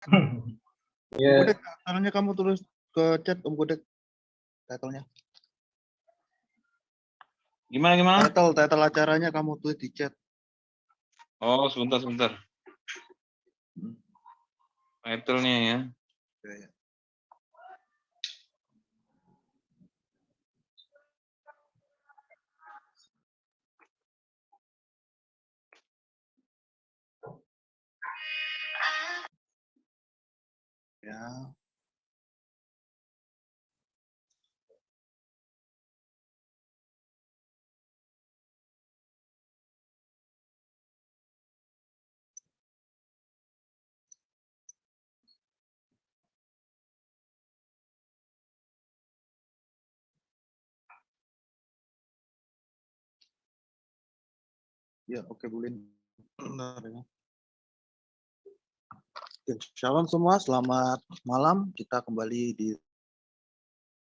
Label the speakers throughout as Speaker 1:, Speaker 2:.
Speaker 1: Ya.
Speaker 2: Om Gudek, title-nya kamu tulis ke chat, Om Gudek. Title-nya.
Speaker 3: Gimana?
Speaker 2: Title acaranya kamu tulis di chat.
Speaker 3: Oh, sebentar. Title-nya ya.
Speaker 2: Ya. Ya. Ya, oke, Bulin. Bentar ya. Shalom semua, selamat malam. Kita kembali di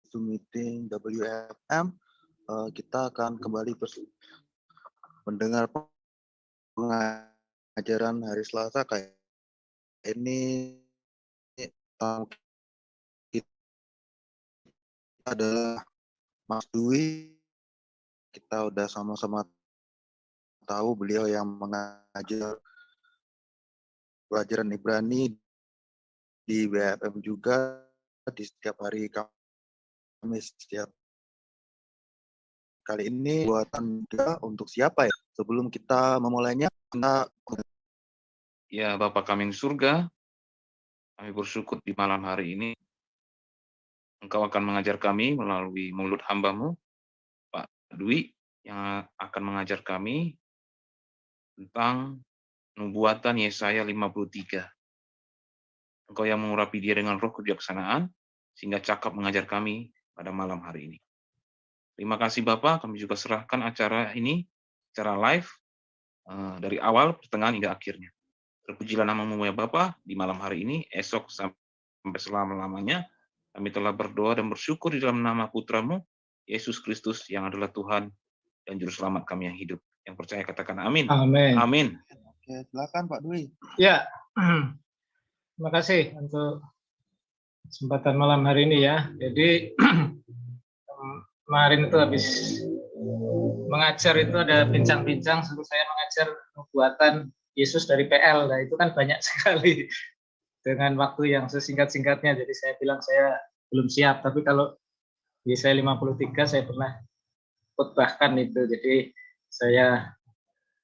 Speaker 2: Zoom meeting WFM. Kita akan kembali mendengar pengajaran hari Selasa kayak ini. Kita adalah Mas Dwi. Kita udah sama-sama tahu beliau yang mengajar pelajaran Ibrani di WFM juga di setiap hari Kamis. Setiap kali ini buatan juga untuk siapa ya? Sebelum kita memulainya, kita...
Speaker 3: Ya, Bapa kami di surga, kami bersyukur di malam hari ini Engkau akan mengajar kami melalui mulut hamba-Mu, Pak Dwi, yang akan mengajar kami tentang nubuatan Yesaya 53. Engkau yang mengurapi dia dengan roh kebijaksanaan, sehingga cakap mengajar kami pada malam hari ini. Terima kasih Bapak, kami juga serahkan acara ini secara live, dari awal, pertengahan, hingga akhirnya. Terpujilah nama-Mu ya Bapa di malam hari ini, esok sampai selama-lamanya. Kami telah berdoa dan bersyukur di dalam nama Putra-Mu, Yesus Kristus, yang adalah Tuhan dan Juru Selamat kami yang hidup. Yang percaya katakan amin.
Speaker 1: Amin.
Speaker 3: Amin.
Speaker 2: Oke, silakan Pak Dwi.
Speaker 1: Ya, terima kasih untuk kesempatan malam hari ini ya. Jadi kemarin itu habis mengajar itu ada bincang-bincang, suruh saya mengajar nubuatan Yesus dari PL. Nah itu kan banyak sekali dengan waktu yang sesingkat-singkatnya. Jadi saya bilang saya belum siap. Tapi kalau Yesaya 53 saya pernah khotbahkan itu. Jadi saya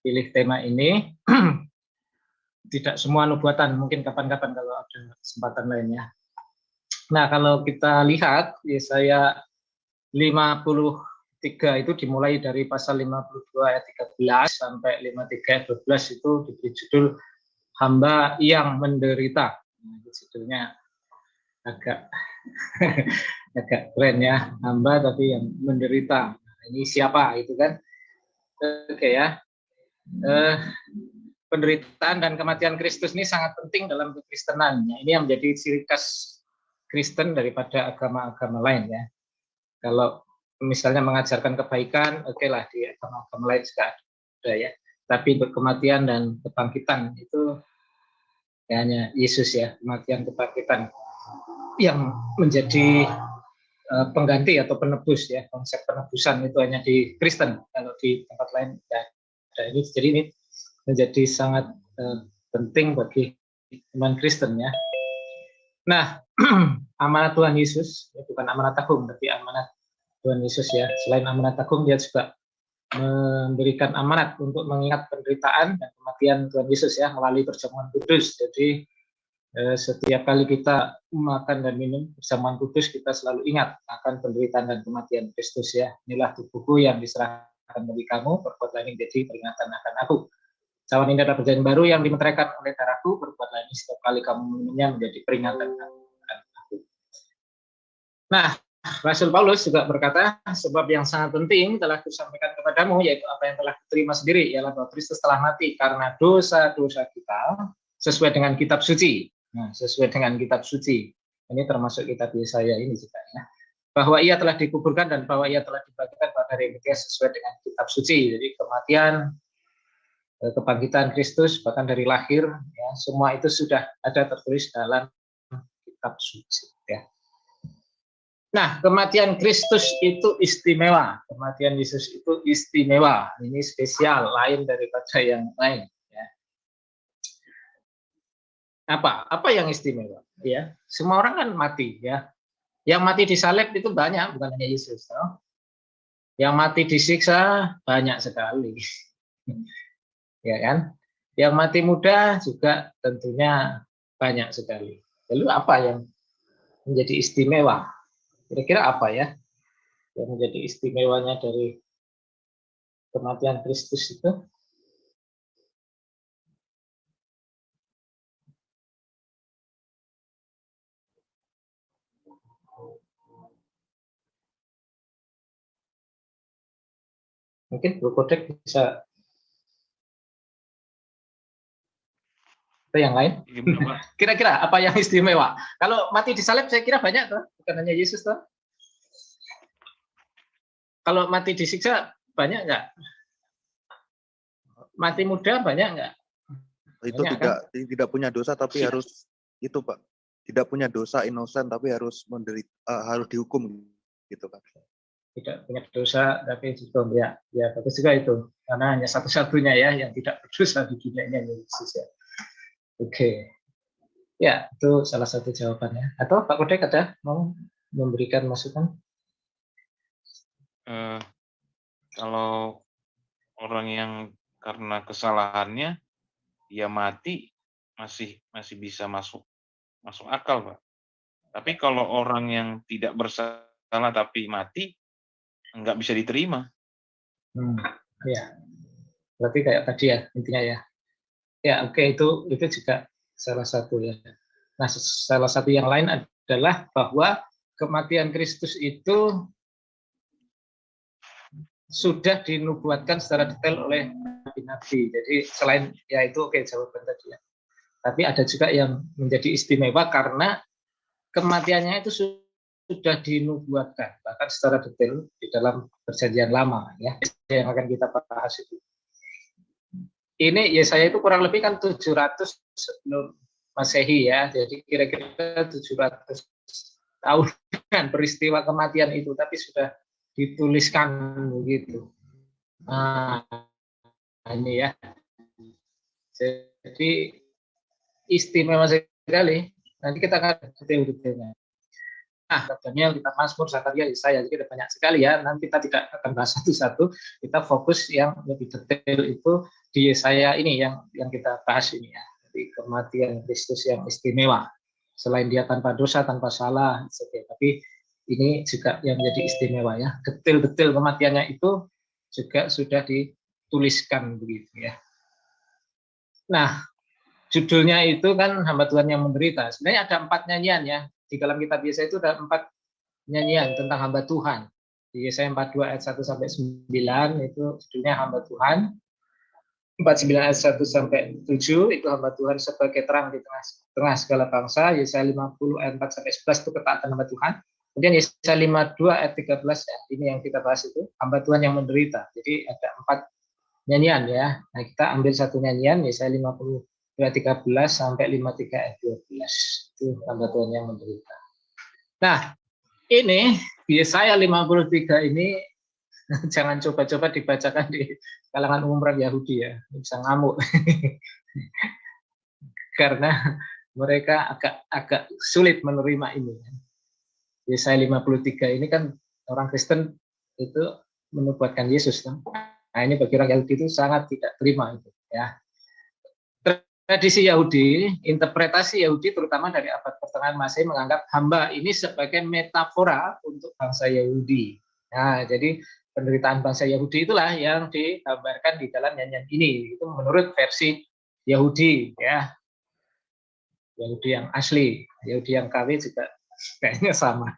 Speaker 1: pilih tema ini. Tidak semua nubuatan, mungkin kapan-kapan kalau ada kesempatan lainnya. Nah, kalau kita lihat Yesaya 53 itu dimulai dari pasal 52 ayat 13 sampai 53 ayat 12 itu diberi judul Hamba yang Menderita. Nah, judulnya agak agak keren ya, hamba tapi yang menderita. Nah, ini siapa itu kan? Oke ya. Penderitaan dan kematian Kristus ini sangat penting dalam kekristenan. Ini yang menjadi ciri khas Kristen daripada agama-agama lain ya. Kalau misalnya mengajarkan kebaikan, oke lah di agama-agama lain juga ada ya. Tapi untuk kematian dan kebangkitan itu ya hanya Yesus ya, kematian kebangkitan yang menjadi pengganti atau penebus ya. Konsep penebusan itu hanya di Kristen, kalau di tempat lain ya ada ini. Jadi ini menjadi sangat penting bagi iman Kristen ya. Nah, amanat Tuhan Yesus, ya bukan amanat agung, tapi amanat Tuhan Yesus ya. Selain amanat agung, dia juga memberikan amanat untuk mengingat penderitaan dan kematian Tuhan Yesus ya melalui perjamuan kudus. Jadi setiap kali kita makan dan minum perjamuan kudus, kita selalu ingat akan penderitaan dan kematian Kristus ya. Inilah tubuhku yang diserahkan bagi kamu, perbuatlah ini jadi peringatan akan aku. Cawan ini adalah perjanjian baru yang dimeteraikan oleh darahku, berbuatlah ini setiap kali kamu meminumnya menjadi peringatan akan aku. Nah, Rasul Paulus juga berkata, sebab yang sangat penting telah kusampaikan kepadamu, yaitu apa yang telah kuterima sendiri, ialah bahwa Kristus telah mati karena dosa-dosa kita, sesuai dengan kitab suci. Nah, sesuai dengan kitab suci. Ini termasuk kitab Yesaya ini juga ya. Bahwa ia telah dikuburkan dan bahwa ia telah dibangkitkan pada hari ketiga sesuai dengan kitab suci. Jadi kematian kebangkitan Kristus, bahkan dari lahir, ya, semua itu sudah ada tertulis dalam kitab suci. Ya. Nah, kematian Kristus itu istimewa, kematian Yesus itu istimewa, ini spesial, lain daripada yang lain. Ya. Apa yang istimewa? Ya, semua orang kan mati, ya. Yang mati disalib itu banyak, bukan hanya Yesus. No? Yang mati disiksa banyak sekali, ya kan? Yang mati muda juga tentunya banyak sekali. Lalu apa yang menjadi istimewa? Kira-kira apa ya yang menjadi istimewanya dari kematian Kristus itu? Mungkin Bro Kodek bisa, atau yang lain? Kira-kira apa yang istimewa? Kalau mati disalib saya kira banyak tuh, bukan hanya Yesus tuh. Kalau mati disiksa banyak nggak? Mati muda banyak nggak?
Speaker 2: Itu
Speaker 1: Banyak,
Speaker 2: tidak punya dosa tapi harus itu Pak. Tidak punya dosa, inosen tapi harus harus dihukum gitu Pak.
Speaker 1: Tidak punya dosa tapi juga ya bagus juga itu, karena hanya satu-satunya ya yang tidak berdosa di dunia ini hanya Yesus ya. Oke. Ya, itu salah satu jawabannya. Atau Pak Kodek ada mau memberikan masukan?
Speaker 3: Kalau orang yang karena kesalahannya dia mati masih bisa masuk akal, Pak. Tapi kalau orang yang tidak bersalah tapi mati nggak bisa diterima.
Speaker 1: Ya, berarti kayak tadi ya intinya ya. Ya, oke, itu juga salah satu ya. Nah, salah satu yang lain adalah bahwa kematian Kristus itu sudah dinubuatkan secara detail oleh nabi-nabi. Jadi selain ya itu oke jawaban tadi ya. Tapi ada juga yang menjadi istimewa karena kematiannya itu sudah dinubuatkan bahkan secara detail di dalam Perjanjian Lama ya, yang akan kita bahas itu. Ini Yesaya itu kurang lebih kan 700 sebelum Masehi ya. Jadi kira-kira 700 tahun kan peristiwa kematian itu, tapi sudah dituliskan begitu. Nah, ini ya. Jadi istimewa sekali. Nanti kita akan detail-detailnya. Nah, Daniel, kita Mazmur, Zakaria, Yesaya, jadi ada banyak sekali ya. Nanti kita tidak akan bahas satu-satu. Kita fokus yang lebih detail itu di Yesaya ini yang kita bahas ini ya. Jadi kematian Kristus yang istimewa. Selain dia tanpa dosa, tanpa salah, tapi ini juga yang menjadi istimewa ya. Detail-detail kematiannya itu juga sudah dituliskan begitu ya. Nah, judulnya itu kan hamba Tuhan yang menderita. Sebenarnya ada 4 nyanyian ya. Di dalam kitab Yesaya itu ada 4 nyanyian tentang hamba Tuhan. Di Yesaya 42 ayat 1 sampai 9 itu judulnya hamba Tuhan. 49 ayat 1 sampai 7 itu hamba Tuhan sebagai terang di tengah segala bangsa. Yesaya 50 ayat 4 sampai 11 itu ketaatan hamba Tuhan. Kemudian Yesaya 52 ayat 13 ya, ini yang kita bahas itu hamba Tuhan yang menderita. Jadi ada 4 nyanyian ya. Nah, kita ambil satu nyanyian Yesaya 50 ayat 13 sampai 53 ayat 12. Itu hamba Tuhan yang menderita. Nah, ini Yesaya 53 ini jangan coba-coba dibacakan di kalangan umum orang Yahudi ya, bisa ngamuk. Karena mereka agak sulit menerima ini. Yesaya 53 ini kan orang Kristen itu menubuatkan Yesus kan. Nah, ini bagi orang Yahudi itu sangat tidak terima itu ya. Tradisi Yahudi, interpretasi Yahudi terutama dari abad pertengahan Masehi menganggap hamba ini sebagai metafora untuk bangsa Yahudi. Nah, jadi penderitaan bangsa Yahudi itulah yang digambarkan di dalam nyanyian ini. Itu menurut versi Yahudi ya. Yahudi yang asli, Yahudi yang KW juga kayaknya sama.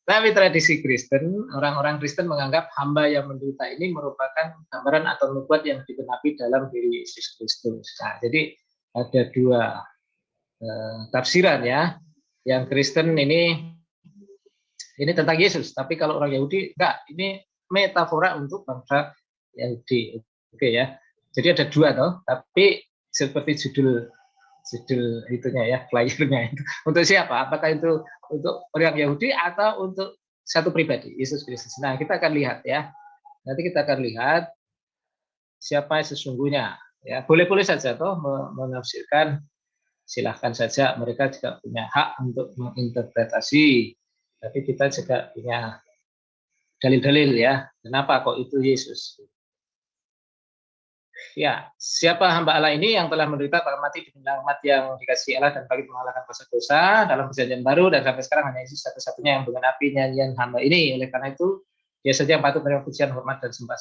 Speaker 1: Tapi tradisi Kristen, orang-orang Kristen menganggap hamba yang menderita ini merupakan gambaran atau nubuat yang digenapi dalam diri Yesus Kristus. Nah, jadi ada 2 tafsiran ya. Yang Kristen ini tentang Yesus, tapi kalau orang Yahudi enggak, ini metafora untuk bangsa Yahudi. Oke ya. Jadi ada dua toh, tapi seperti judul itunya ya, flyernya itu. Untuk siapa? Apakah itu untuk orang Yahudi atau untuk satu pribadi, Yesus Kristus? Nah, kita akan lihat ya. Nanti kita akan lihat siapa sesungguhnya. Ya, boleh-boleh saja toh menafsirkan, silahkan saja. Mereka juga punya hak untuk menginterpretasi. Tapi kita juga punya dalil-dalil ya. Kenapa kok itu Yesus? Ya, siapa hamba Allah ini yang telah menderita pada mati demi mati yang dikasihi Allah dan bagi mengalahkan kuasa dosa dalam perjanjian baru, dan sampai sekarang hanya Yesus satu-satunya yang menggenapi nyanyian hamba ini. Oleh karena itu dia saja yang patut menerima pujian, hormat dan sembah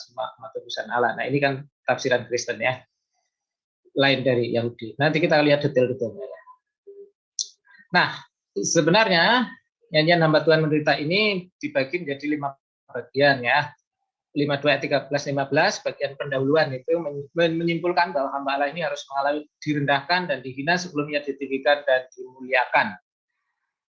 Speaker 1: tebusan Allah. Nah, ini kan tafsiran Kristen ya, lain dari Yahudi. Nanti kita lihat detail-detailnya ya. Nah, sebenarnya nyanyian hamba Tuhan menderita ini dibagi menjadi 5 bagian ya. 52 ayat 13-15 bagian pendahuluan itu menyimpulkan bahwa hamba Allah ini harus mengalami direndahkan dan dihina sebelum ia ditinggikan dan dimuliakan.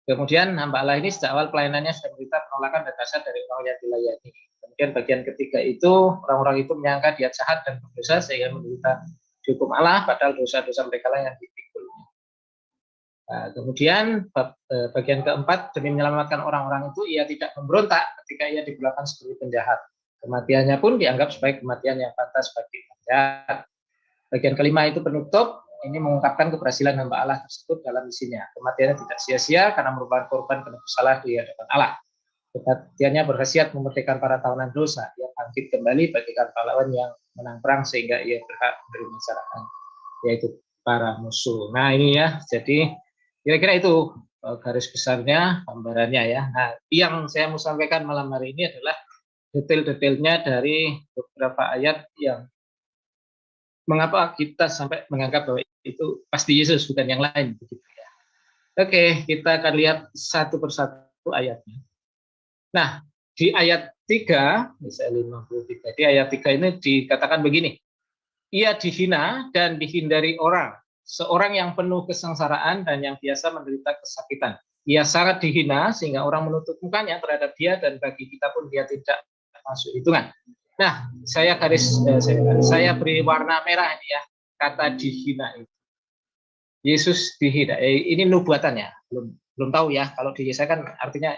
Speaker 1: Kemudian hamba Allah ini sejak awal pelayanannya sudah menderita penolakan dan dasar dari orang yang dilayani. Kemudian bagian ketiga itu orang-orang itu menyangka dia jahat dan berdosa sehingga menderita dihukum Allah, padahal dosa-dosa mereka lah yang dipikulnya. Nah, kemudian bagian keempat, demi menyelamatkan orang-orang itu ia tidak memberontak ketika ia diperlakukan sebagai penjahat. Kematiannya pun dianggap sebagai kematian yang pantas bagi penjahat. Bagian kelima itu penutup, ini mengungkapkan keberhasilan hamba Allah tersebut dalam misinya. Kematiannya tidak sia-sia karena merupakan korban penebus salah di hadapan Allah. Kematiannya berkhasiat memerdekakan para tawanan dosa. Ia bangkit kembali bagikan pahlawan yang menang perang sehingga ia berhak menerima carakan, yaitu para musuh. Nah ini ya, jadi kira-kira itu garis besarnya, gambarannya ya. Nah, yang saya mau sampaikan malam hari ini adalah detail-detailnya dari beberapa ayat yang mengapa kita sampai menganggap bahwa itu pasti Yesus bukan yang lain begitu ya. Oke, kita akan lihat satu persatu ayatnya. Nah, di ayat 3, misalnya 53, di ayat 3 ini dikatakan begini. Ia dihina dan dihindari orang, seorang yang penuh kesengsaraan dan yang biasa menderita kesakitan. Ia sangat dihina sehingga orang menutup mukanya terhadap dia, dan bagi kita pun dia tidak masuk hitungan. Nah, saya beri warna merah ini ya, kata dihina itu. Yesus dihina. Ini nubuatannya, belum tahu ya. Kalau di Yesaya kan artinya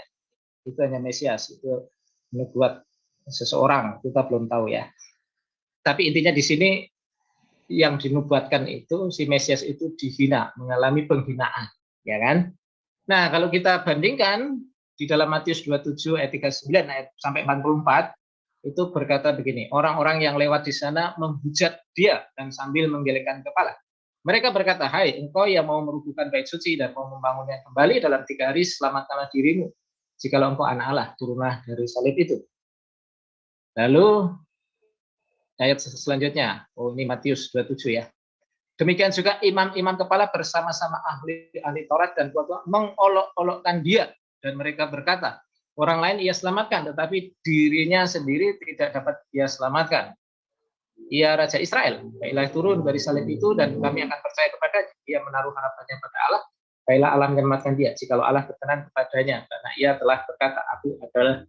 Speaker 1: itu hanya Mesias, itu nubuat seseorang, kita belum tahu ya. Tapi intinya di sini yang dinubuatkan itu si Mesias itu dihina, mengalami penghinaan, ya kan? Nah, kalau kita bandingkan di dalam Matius 27 ayat 39 ayat sampai 44 itu berkata begini, orang-orang yang lewat di sana menghujat dia dan sambil menggelengkan kepala. Mereka berkata, hai engkau yang mau merubuhkan bait suci dan mau membangunnya kembali dalam 3 hari, selamatkanlah dirimu. Jikalau engkau anak Allah, turunlah dari salib itu. Lalu ayat selanjutnya, ini Matius 27 ya. Demikian juga imam-imam kepala bersama-sama ahli Taurat dan tua-tua mengolok-olokkan dia, dan mereka berkata, orang lain ia selamatkan, tetapi dirinya sendiri tidak dapat ia selamatkan. Ia Raja Israel, baiklah turun dari salib itu dan kami akan percaya kepadanya. Ia menaruh harapannya pada Allah, baiklah Allah menyelamatkan dia, jikalau Allah berkenan kepadanya, karena ia telah berkata, aku adalah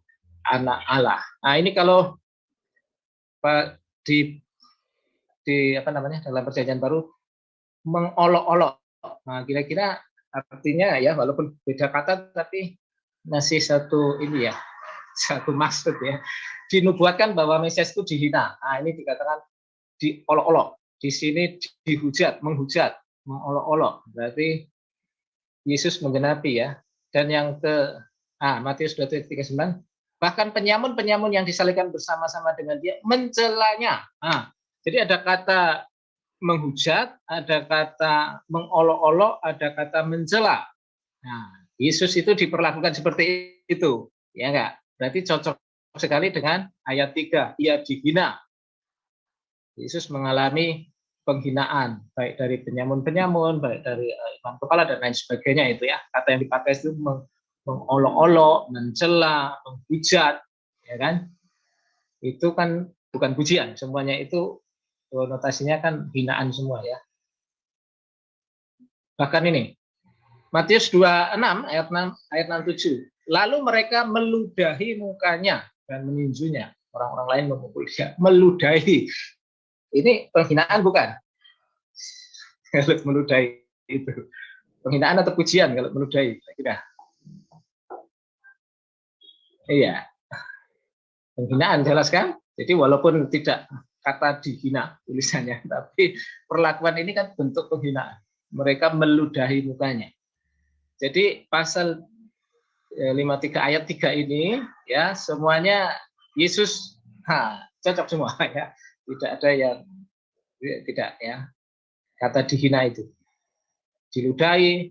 Speaker 1: anak Allah. Nah ini kalau di apa namanya dalam perjanjian baru mengolok-olok. Nah, kira-kira artinya ya, walaupun beda kata tapi masih satu ini ya, satu maksud ya. Dinubuatkan bahwa Mesias itu dihina. Nah, ini dikatakan diolok-olok. Di sini dihujat, menghujat, mengolok-olok. Berarti Yesus menggenapi ya. Dan yang Matius 27:39, bahkan penyamun-penyamun yang disalibkan bersama-sama dengan dia mencelanya. Nah, jadi ada kata menghujat, ada kata mengolok-olok, ada kata mencela. Nah, Yesus itu diperlakukan seperti itu, ya enggak? Berarti cocok sekali dengan ayat 3, ia dihina. Yesus mengalami penghinaan, baik dari penyamun-penyamun, baik dari imam kepala dan lain sebagainya itu ya. Kata yang dipakai itu mengolok-olok, mencela, menghujat, ya kan? Itu kan bukan pujian, semuanya itu konotasinya kan hinaan semua ya. Bahkan ini Matius 26 ayat 67. Lalu mereka meludahi mukanya dan meninjunya. Orang-orang lain memukul dia, meludahi. Ini penghinaan bukan? Kalau meludahi itu. Penghinaan atau pujian kalau meludahi, kira. Iya, penghinaan jelas kan? Jadi walaupun tidak kata dihina tulisannya, tapi perlakuan ini kan bentuk penghinaan. Mereka meludahi mukanya. Jadi pasal 53 ayat 3 ini ya semuanya Yesus cocok semua ya. Tidak ada yang tidak ya. Kata dihina itu. Diludahi,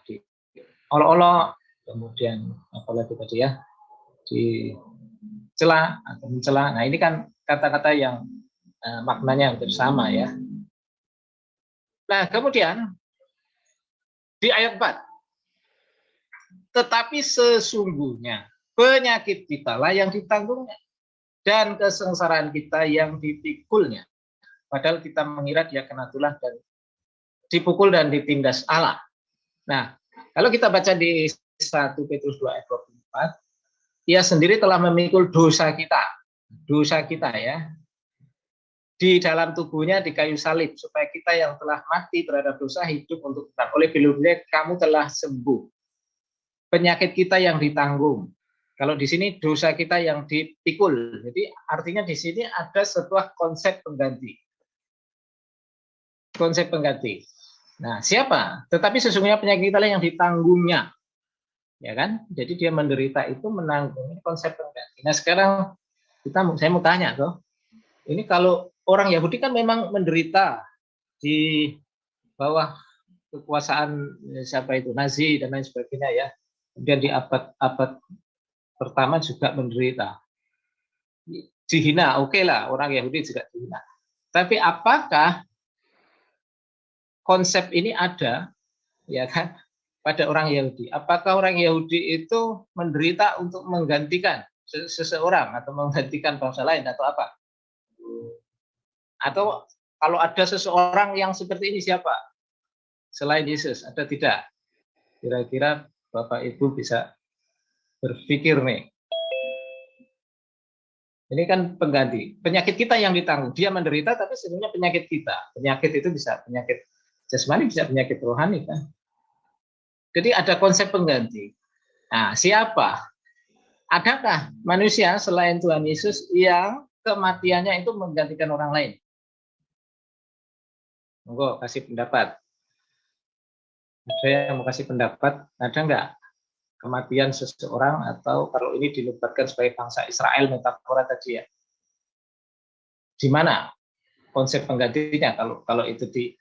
Speaker 1: diolok-olok, kemudian apalagi tadi ya, dicela atau mencela. Nah, ini kan kata-kata yang maknanya hampir sama ya. Nah, kemudian di ayat 4, tetapi sesungguhnya penyakit kita lah yang ditanggungnya dan kesengsaraan kita yang dipikulnya. Padahal kita mengira dia kena tulah dan dipukul dan ditindas Allah. Nah, kalau kita baca di 1 Petrus 2 ayat 24, ia sendiri telah memikul dosa kita ya, di dalam tubuhnya di kayu salib, supaya kita yang telah mati terhadap dosa hidup untuk Tuhan. Oleh bilurnya kamu telah sembuh. Penyakit kita yang ditanggung. Kalau di sini dosa kita yang dipikul. Jadi artinya di sini ada sebuah konsep pengganti. Konsep pengganti. Nah, siapa? Tetapi sesungguhnya penyakit kita yang ditanggungnya. Ya kan? Jadi dia menderita itu menanggung, konsep pengganti. Nah, sekarang saya mau tanya toh. Ini kalau orang Yahudi kan memang menderita di bawah kekuasaan siapa itu, Nazi dan lain sebagainya ya. Kemudian di abad pertama juga menderita. Dihina, oke lah, orang Yahudi juga dihina. Tapi apakah konsep ini ada ya kan pada orang Yahudi? Apakah orang Yahudi itu menderita untuk menggantikan seseorang atau menggantikan bangsa lain atau apa? Atau kalau ada seseorang yang seperti ini siapa? Selain Yesus, ada tidak? Kira-kira Bapak Ibu bisa berpikir nih. Ini kan pengganti. Penyakit kita yang ditanggung. Dia menderita tapi sebenarnya penyakit kita. Penyakit itu bisa penyakit jasmani, bisa penyakit rohani kan. Jadi ada konsep pengganti. Nah, siapa? Adakah manusia selain Tuhan Yesus yang kematiannya itu menggantikan orang lain? Monggo kasih pendapat. Ada yang mau kasih pendapat? Ada enggak kematian seseorang atau kalau ini dilibatkan sebagai bangsa Israel metafora tadi ya? Di mana konsep penggantinya kalau itu di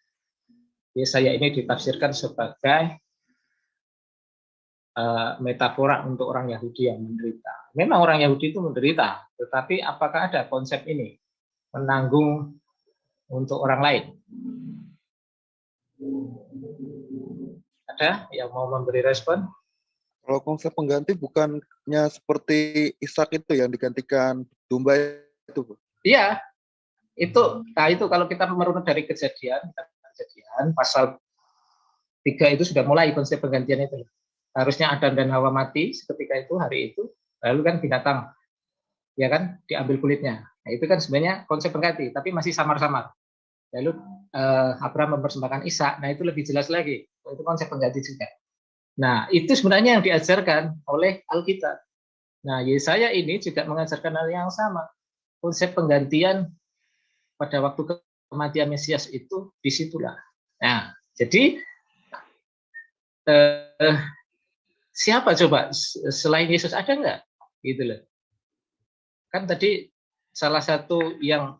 Speaker 1: Yesaya ini ditafsirkan sebagai metafora untuk orang Yahudi yang menderita. Memang orang Yahudi itu menderita, tetapi apakah ada konsep ini menanggung untuk orang lain? Ada yang mau memberi respon?
Speaker 2: Kalau konsep pengganti bukannya seperti Ishak itu yang digantikan domba itu, Bu?
Speaker 1: Iya, itu kalau kita merunut dari kejadian pasal 3 itu sudah mulai konsep penggantian itu. Harusnya Adam dan Hawa mati seketika itu, hari itu, lalu kan binatang ya kan diambil kulitnya. Nah, itu kan sebenarnya konsep pengganti, tapi masih samar-samar. Lalu Abraham mempersembahkan Ishak. Nah, itu lebih jelas lagi. Itu konsep pengganti juga. Nah, itu sebenarnya yang diajarkan oleh Alkitab. Nah, Yesaya ini juga mengajarkan hal yang sama. Konsep penggantian pada waktu kematian Mesias itu disitulah. Nah, jadi siapa coba selain Yesus ada nggak? Gitu loh. Kan tadi salah satu yang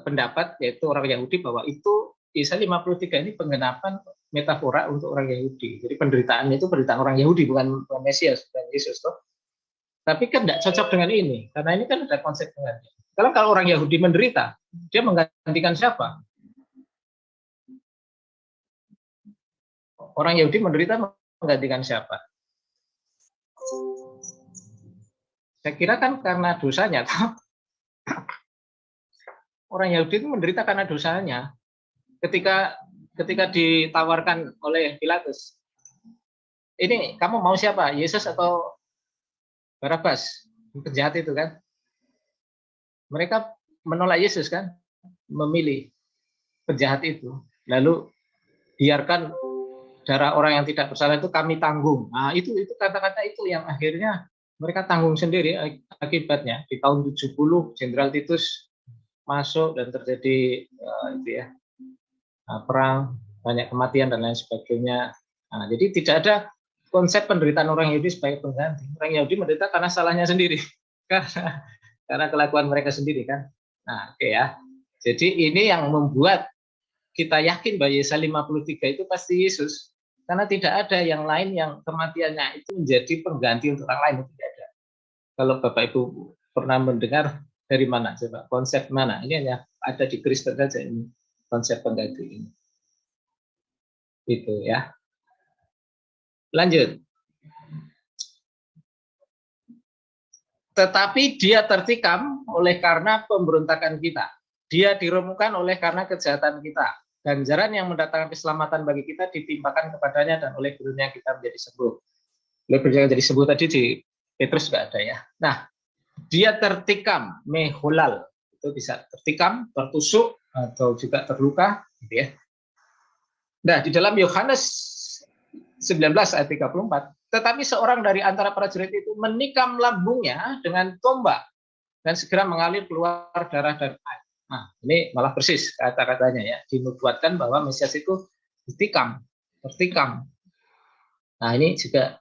Speaker 1: pendapat yaitu orang Yahudi bahwa itu Yesaya 53 ini penggenapan metafora untuk orang Yahudi. Jadi penderitaannya itu penderitaan orang Yahudi, bukan Mesias, bukan Yesus toh. Tapi kan tidak cocok dengan ini, karena ini kan ada konsep pengganti. Kalau orang Yahudi menderita, dia menggantikan siapa? Orang Yahudi menderita menggantikan siapa? Saya kira kan karena dosanya. Orang Yahudi itu menderita karena dosanya. Ketika ditawarkan oleh Pilatus, ini kamu mau siapa? Yesus atau Barabas? Penjahat itu kan. Mereka menolak Yesus kan. memilih penjahat itu, lalu biarkan darah orang yang tidak bersalah itu kami tanggung. Nah, itu kata-kata itu yang akhirnya mereka tanggung sendiri akibatnya. Di tahun 70 Jenderal Titus masuk dan terjadi itu ya, perang, banyak kematian dan lain sebagainya. Nah, jadi tidak ada konsep penderitaan orang Yahudi sebagai pengganti. Orang Yahudi menderita karena salahnya sendiri, karena kelakuan mereka sendiri kan. Nah, oke ya. Jadi ini yang membuat kita yakin bahwa Yesaya 53 itu pasti Yesus. Karena tidak ada yang lain yang kematiannya itu menjadi pengganti untuk orang lain. Tidak ada. Kalau Bapak Ibu pernah mendengar dari mana? Coba konsep mana? Ini hanya ada di Kristen saja ini konsep pengganti ini. Itu ya. Lanjut. Tetapi dia tertikam oleh karena pemberontakan kita. Dia diremukkan oleh karena kejahatan kita. Ganjaran yang mendatangkan keselamatan bagi kita ditimpakan kepadanya dan oleh gurunya kita menjadi sembuh. Oleh gurunya menjadi sembuh tadi di Petrus nggak ada ya. Nah, dia tertikam, meholal. Itu bisa tertikam, tertusuk, atau juga terluka. Gitu ya. Nah, di dalam Yohanes 19 ayat 34, tetapi seorang dari antara prajurit itu menikam lambungnya dengan tombak dan segera mengalir keluar darah dan air. Nah, ini malah persis kata-katanya ya, dinubuatkan bahwa Mesias itu tertikam. Nah, ini juga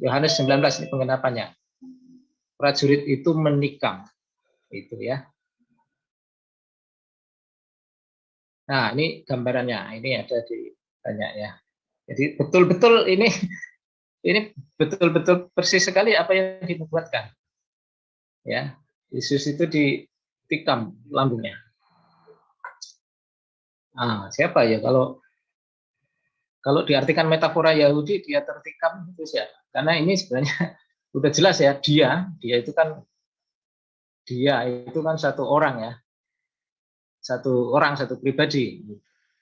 Speaker 1: Yohanes 19 ini pengenapannya. Prajurit itu menikam, itu ya. Nah, ini gambarannya, ini ada di banyak ya. Jadi betul-betul ini betul-betul persis sekali apa yang dinubuatkan. Ya, Yesus itu ditikam lambungnya. Ah, siapa ya kalau diartikan metafora Yahudi dia tertikam itu siapa? Karena ini sebenarnya udah jelas ya, dia itu kan satu orang ya. Satu pribadi.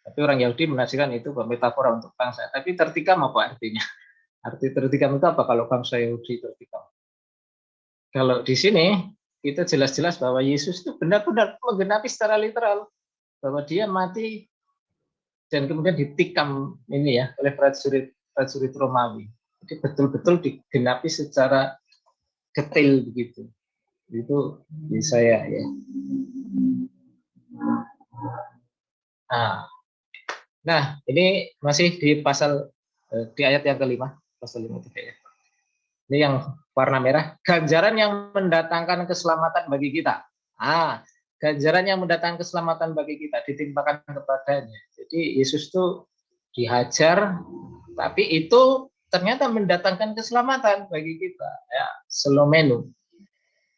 Speaker 1: Tapi orang Yahudi menafsirkan itu metafora untuk bangsa. Tapi tertikam apa artinya? Arti tertikam itu apa kalau bangsa Yahudi tertikam? Kalau di sini kita jelas-jelas bahwa Yesus itu benar-benar menggenapi secara literal bahwa dia mati dan kemudian ditikam ini ya oleh prajurit Romawi. Jadi betul-betul digenapi secara detail begitu. Itu di saya ya. Nah, ini masih di pasal di ayat yang kelima, pasal 53 ya. Ini yang warna merah, ganjaran yang mendatangkan keselamatan bagi kita. Ganjaran yang mendatangkan keselamatan bagi kita ditimpakan kepadanya. Jadi Yesus itu dihajar, tapi itu ternyata mendatangkan keselamatan bagi kita. Ya, selomenu,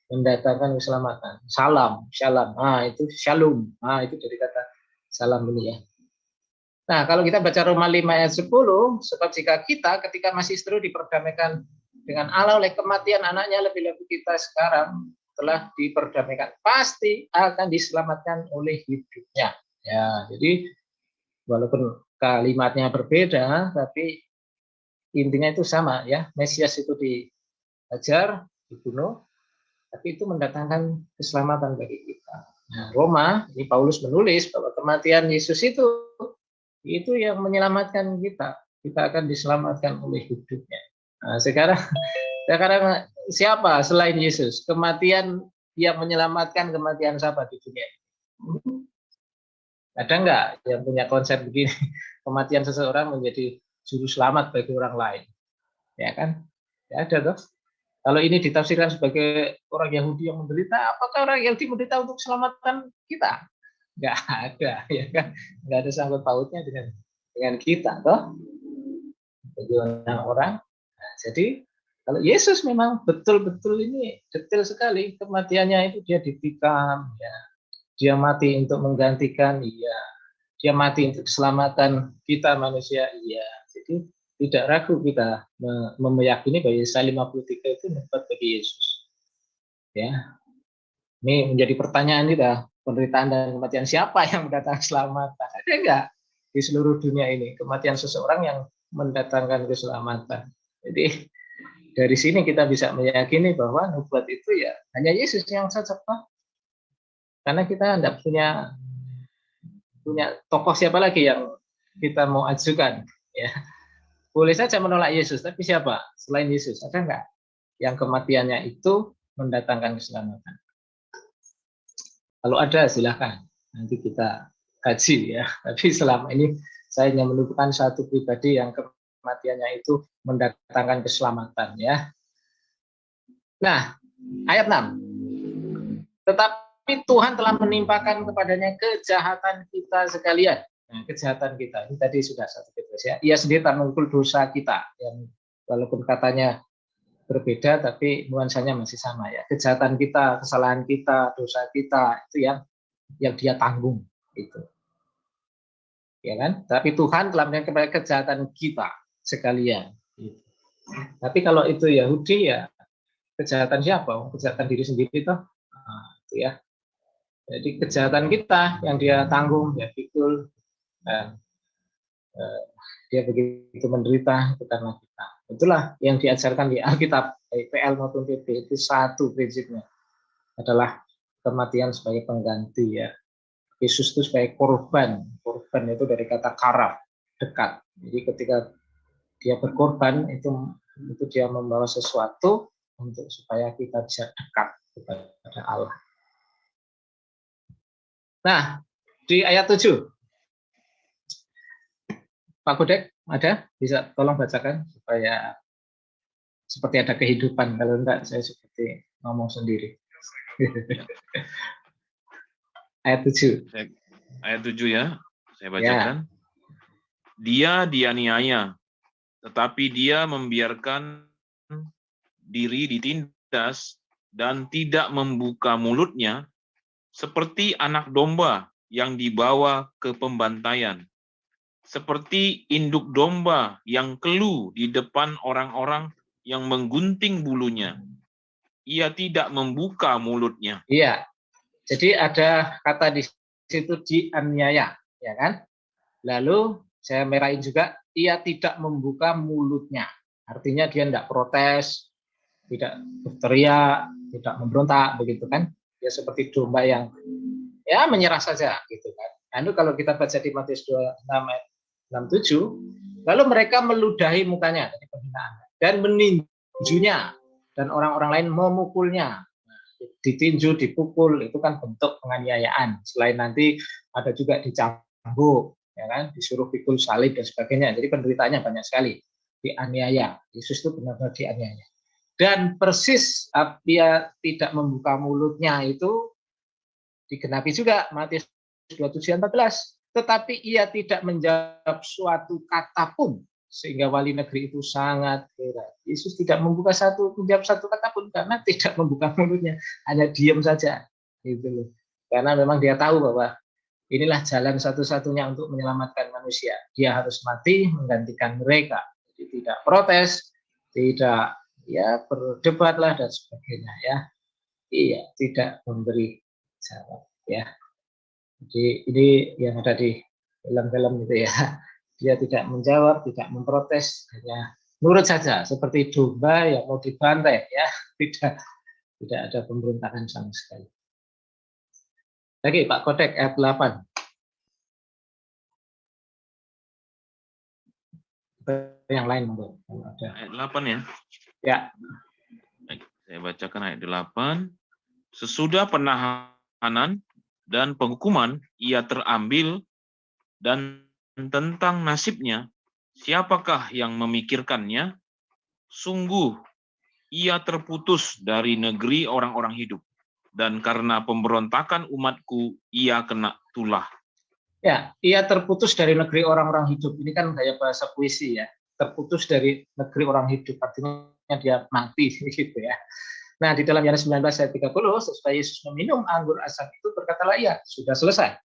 Speaker 1: mendatangkan keselamatan. Salam, shalom. Itu shalom. Itu dari kata salam ini ya. Nah, kalau kita baca Roma 5 ayat 10, sebab jika kita ketika masih seteru diperdamaikan dengan Allah oleh kematian anaknya, lebih-lebih kita sekarang telah diperdamaikan, pasti akan diselamatkan oleh hidupnya. Ya, jadi walaupun kalimatnya berbeda, tapi intinya itu sama ya. Mesias itu dihajar, dibunuh, tapi itu mendatangkan keselamatan bagi kita. Nah, Roma, ini Paulus menulis bahwa kematian Yesus itu yang menyelamatkan kita. Kita akan diselamatkan oleh hidupnya. Nah, sekarang siapa selain Yesus? Kematian yang menyelamatkan, kematian siapa di dunia? Ada nggak yang punya konsep begini? Kematian seseorang menjadi juru selamat bagi orang lain. Ya kan? Ya ada toh. Kalau ini ditafsirkan sebagai orang Yahudi yang menderita, apakah orang Yahudi menderita untuk keselamatan kita? Nggak ada, ya kan? Nggak ada sangkut pautnya dengan kita, toh? Bagi orang-orang. Nah, jadi kalau Yesus memang betul-betul ini detail sekali kematiannya, itu dia ditikam, ya. Dia mati untuk menggantikan, iya. Dia mati untuk keselamatan kita manusia, iya. Jadi tidak ragu kita meyakini bahwa Yesaya 53 itu nubuat bagi Yesus. Ya. Ini menjadi pertanyaan kita, penderitaan dan kematian siapa yang mendatangkan keselamatan? Ada enggak di seluruh dunia ini kematian seseorang yang mendatangkan keselamatan? Jadi dari sini kita bisa meyakini bahwa nubuat itu ya hanya Yesus yang cocok, Pak. Karena kita tidak punya punya tokoh siapa lagi yang kita mau ajukan? Ya, boleh saja menolak Yesus, tapi siapa selain Yesus? Ada nggak yang kematiannya itu mendatangkan keselamatan? Kalau ada, silakan. Nanti kita kaji ya. Tapi selama ini saya hanya menemukan satu pribadi yang kematiannya itu mendatangkan keselamatan ya. Nah, ayat 6. Tetapi Tuhan telah menimpakan kepadanya kejahatan kita sekalian. Nah, kejahatan kita ini tadi sudah satu Petrus ya. Ia sendiri tak memikul dosa kita, yang walaupun katanya berbeda tapi nuansanya masih sama ya. Kejahatan kita, kesalahan kita, dosa kita itu yang dia tanggung itu. Ya kan? Tapi Tuhan telah memberikan kepada kejahatan kita sekalian. Gitu. Tapi kalau itu Yahudi ya kejahatan siapa? Kejahatan diri sendiri toh. Nah, itu ya. Jadi kejahatan kita yang dia tanggung, dia pikul, dan dia begitu menderita itu karena kita. Itulah yang diajarkan di Alkitab, baik PL maupun PP, itu satu prinsipnya adalah kematian sebagai pengganti ya. Yesus itu sebagai korban itu dari kata karaf, dekat. Jadi ketika dia berkorban itu dia membawa sesuatu untuk supaya kita bisa dekat kepada Allah. Nah, di ayat 7 Pak Kodek ada? Bisa tolong bacakan supaya seperti ada kehidupan. Kalau enggak, saya seperti ngomong sendiri. Ayat 7.
Speaker 3: Ayat 7 ya, saya bacakan. Ya. Dia dianiaya, tetapi dia membiarkan diri ditindas dan tidak membuka mulutnya, seperti anak domba yang dibawa ke pembantaian. Seperti induk domba yang keluh di depan orang-orang yang menggunting bulunya. Ia tidak membuka mulutnya.
Speaker 1: Iya, jadi ada kata di situ dianiaya, ya kan? Lalu saya merahin juga, ia tidak membuka mulutnya. Artinya dia tidak protes, tidak berteriak, tidak memberontak, begitu kan? Dia seperti domba yang ya menyerah saja, gitu kan? Lalu kalau kita baca di Matius 26:6-7, lalu mereka meludahi mukanya dari penghinaan dan meninjunya, dan orang-orang lain memukulnya. Ditinju, dipukul, itu kan bentuk penganiayaan. Selain nanti ada juga dicambuk, ya kan, disuruh pikul salib dan sebagainya. Jadi penderitaannya banyak sekali. Dianiaya. Yesus itu benar-benar dianiaya. Dan persis dia tidak membuka mulutnya itu digenapi juga Matius 27:14. Tetapi ia tidak menjawab suatu kata pun, sehingga wali negeri itu sangat heran. Yesus tidak menjawab satu kata pun karena tidak membuka mulutnya, hanya diam saja, gitu loh. Karena memang dia tahu bahwa inilah jalan satu-satunya untuk menyelamatkan manusia. Dia harus mati menggantikan mereka. Jadi tidak protes, tidak ya berdebat lah dan sebagainya ya. Iya, tidak memberi jawab ya. Jadi ini yang ada di film-film itu ya. Dia tidak menjawab, tidak memprotes, hanya nurut saja seperti domba yang mau dibantai ya. Tidak ada pemberontakan sama sekali. Lagi Pak Kodek ayat 8. Yang lain monggo.
Speaker 3: Ayat 8 ya.
Speaker 1: Ya.
Speaker 3: Baik, saya bacakan ayat 8. Sesudah penahanan dan penghukuman ia terambil, dan tentang nasibnya siapakah yang memikirkannya? Sungguh ia terputus dari negeri orang-orang hidup, dan karena pemberontakan umatku ia kena tulah.
Speaker 1: Ya, ia terputus dari negeri orang-orang hidup. Ini kan gaya bahasa puisi ya. Terputus dari negeri orang hidup, artinya dia mati gitu ya. Nah, di dalam Yohanes 19 ayat 30, sesudah Yesus meminum anggur asam itu, berkatalah ia, sudah selesai.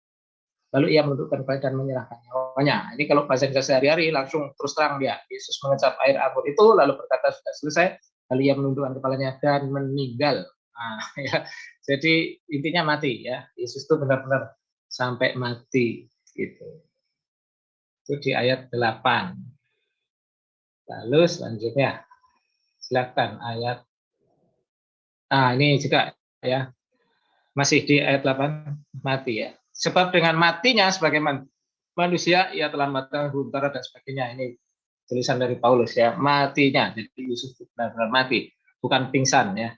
Speaker 1: Lalu ia menundukkan kepala dan menyerahkan nyawanya. Ini kalau bahasa kita sehari-hari langsung terus terang dia. Yesus mengecap air anggur itu, lalu berkata sudah selesai. Lalu ia menundukkan kepalanya dan meninggal. Nah, ya. Jadi intinya mati ya. Yesus itu benar-benar sampai mati gitu. Itu di ayat 8. Lalu selanjutnya silakan ayat ini juga ya. Masih di ayat 8 mati ya. Sebab dengan matinya sebagai manusia ia telah mati huntara dan sebagainya. Ini tulisan dari Paulus ya, matinya. Jadi Yesus benar-benar mati, bukan pingsan ya.